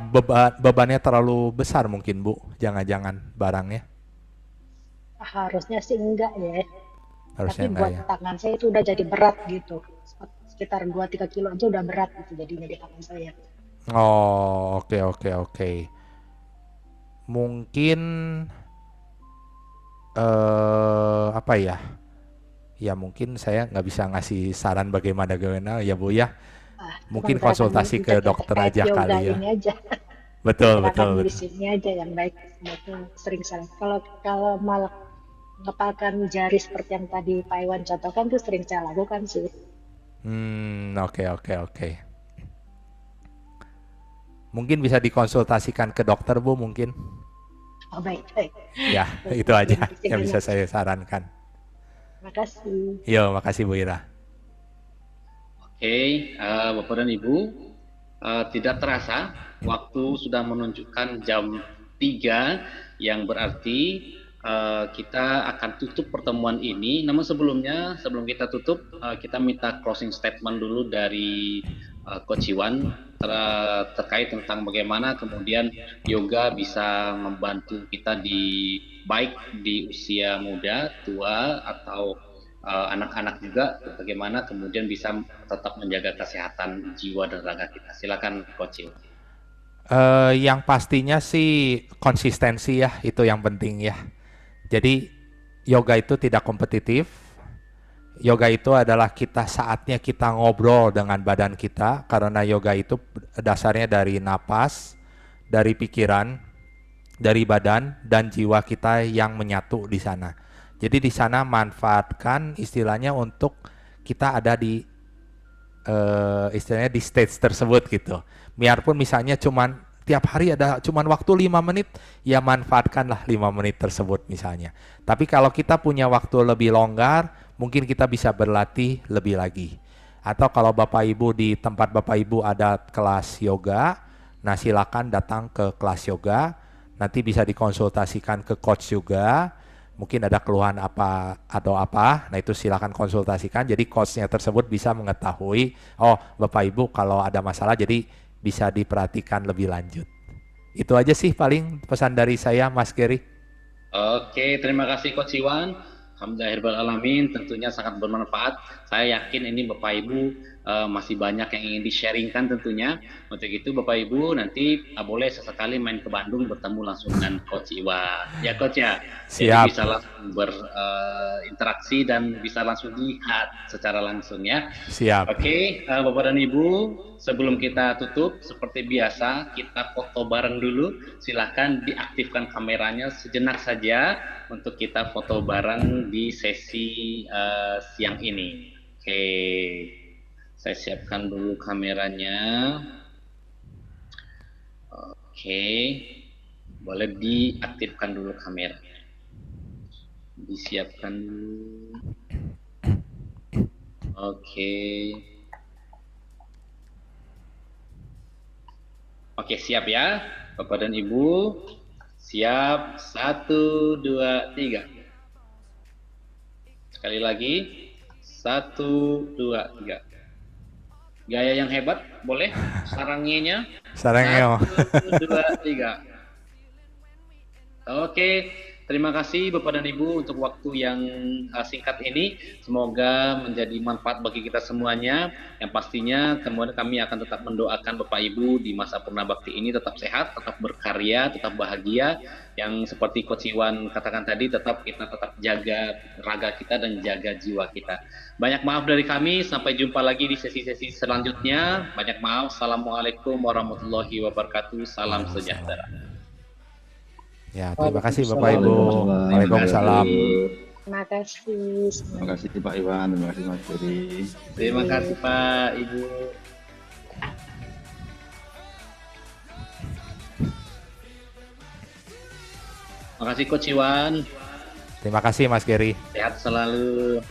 bebannya terlalu besar mungkin Bu? Jangan-jangan barangnya? Harusnya sih enggak ya. Tapi Harusnya enggak buat ya. tangan saya itu udah jadi berat gitu. Sekitar 2-3 kilo aja udah berat gitu jadinya di tangan saya. Oh, oke oke oke. Mungkin apa ya? Ya mungkin saya nggak bisa ngasih saran bagaimana ya Bu ya. Cuman Mungkin gerakan konsultasi ke mencet yang dokter terkait aja yoga kali ya. ini aja. Betul Gerakan betul di betul. sini aja yang baik sebetulnya sering salah. Kalau malah mengepalkan jari seperti yang tadi Pak Iwan contohkan tuh sering saya lakukan sih. Oke oke oke. Mungkin bisa dikonsultasikan ke dokter Bu mungkin. Oh baik, baik. Ya, Baik, itu terima aja kasih yang bisa banyak. saya sarankan. Terima kasih. Yo, makasih Bu Ira. Oke, Bapak dan Ibu, tidak terasa waktu sudah menunjukkan jam 3, yang berarti kita akan tutup pertemuan ini. Namun sebelumnya, sebelum kita tutup, kita minta closing statement dulu dari Coach Iwan terkait tentang bagaimana kemudian yoga bisa membantu kita baik di usia muda, tua, atau anak-anak juga, bagaimana kemudian bisa tetap menjaga kesehatan jiwa dan raga kita. Silakan Coach Iwan. Yang pastinya sih konsistensi ya, itu yang penting ya. Jadi yoga itu tidak kompetitif. Yoga itu adalah saatnya kita ngobrol dengan badan kita karena yoga itu dasarnya dari napas, dari pikiran, dari badan dan jiwa kita yang menyatu di sana. Jadi di sana manfaatkan istilahnya untuk kita ada di istilahnya di stage tersebut gitu. Biarpun misalnya cuman tiap hari ada cuman waktu 5 menit, ya manfaatkanlah 5 menit tersebut misalnya. Tapi kalau kita punya waktu lebih longgar, mungkin kita bisa berlatih lebih lagi. Atau kalau Bapak Ibu di tempat Bapak Ibu ada kelas yoga, nah silakan datang ke kelas yoga. Nanti bisa dikonsultasikan ke coach juga. Mungkin ada keluhan apa atau apa, nah itu silakan konsultasikan. Jadi coachnya tersebut bisa mengetahui, oh Bapak Ibu kalau ada masalah jadi bisa diperhatikan lebih lanjut. Itu aja sih paling pesan dari saya Mas Gary. Oke, terima kasih Coach Iwan. Alhamdulillahirrahmanirrahim, tentunya sangat bermanfaat. Saya yakin ini Bapak Ibu masih banyak yang ingin di-sharingkan tentunya. Untuk itu Bapak Ibu nanti boleh sesekali main ke Bandung bertemu langsung dengan Coach Iwan. Ya Coach ya. Jadi Siap. bisa langsung berinteraksi dan bisa langsung lihat secara langsung ya. Siap. Oke, Bapak dan Ibu, sebelum kita tutup, seperti biasa kita foto bareng dulu. Silahkan diaktifkan kameranya sejenak saja untuk kita foto bareng di sesi siang ini. Oke, saya siapkan dulu kameranya. Oke, boleh diaktifkan dulu kameranya. Disiapkan dulu. Oke. Oke, siap ya, Bapak dan Ibu. Siap, 1, 2, 3. Sekali lagi, 1, 2, 3. Gaya yang hebat, boleh? Sarangnya. Sarangnya. 1, 2, 3. Oke, terima kasih Bapak dan Ibu untuk waktu yang singkat ini. Semoga menjadi manfaat bagi kita semuanya. Yang pastinya kemudian kami akan tetap mendoakan Bapak Ibu di masa Purnabakti ini tetap sehat, tetap berkarya, tetap bahagia. Yang seperti Coach Iwan katakan tadi, tetap jaga raga kita dan jaga jiwa kita. Banyak maaf dari kami. Sampai jumpa lagi di sesi-sesi selanjutnya. Banyak maaf. Assalamualaikum warahmatullahi wabarakatuh. Salam sejahtera. Ya, terima kasih Bapak Ibu. Waalaikumsalam. Terima kasih. Terima kasih Pak Iwan, terima kasih Mas Ferry. Terima kasih Pak Ibu. Terima kasih Coach Iwan. Terima kasih Mas Gary. Sehat selalu.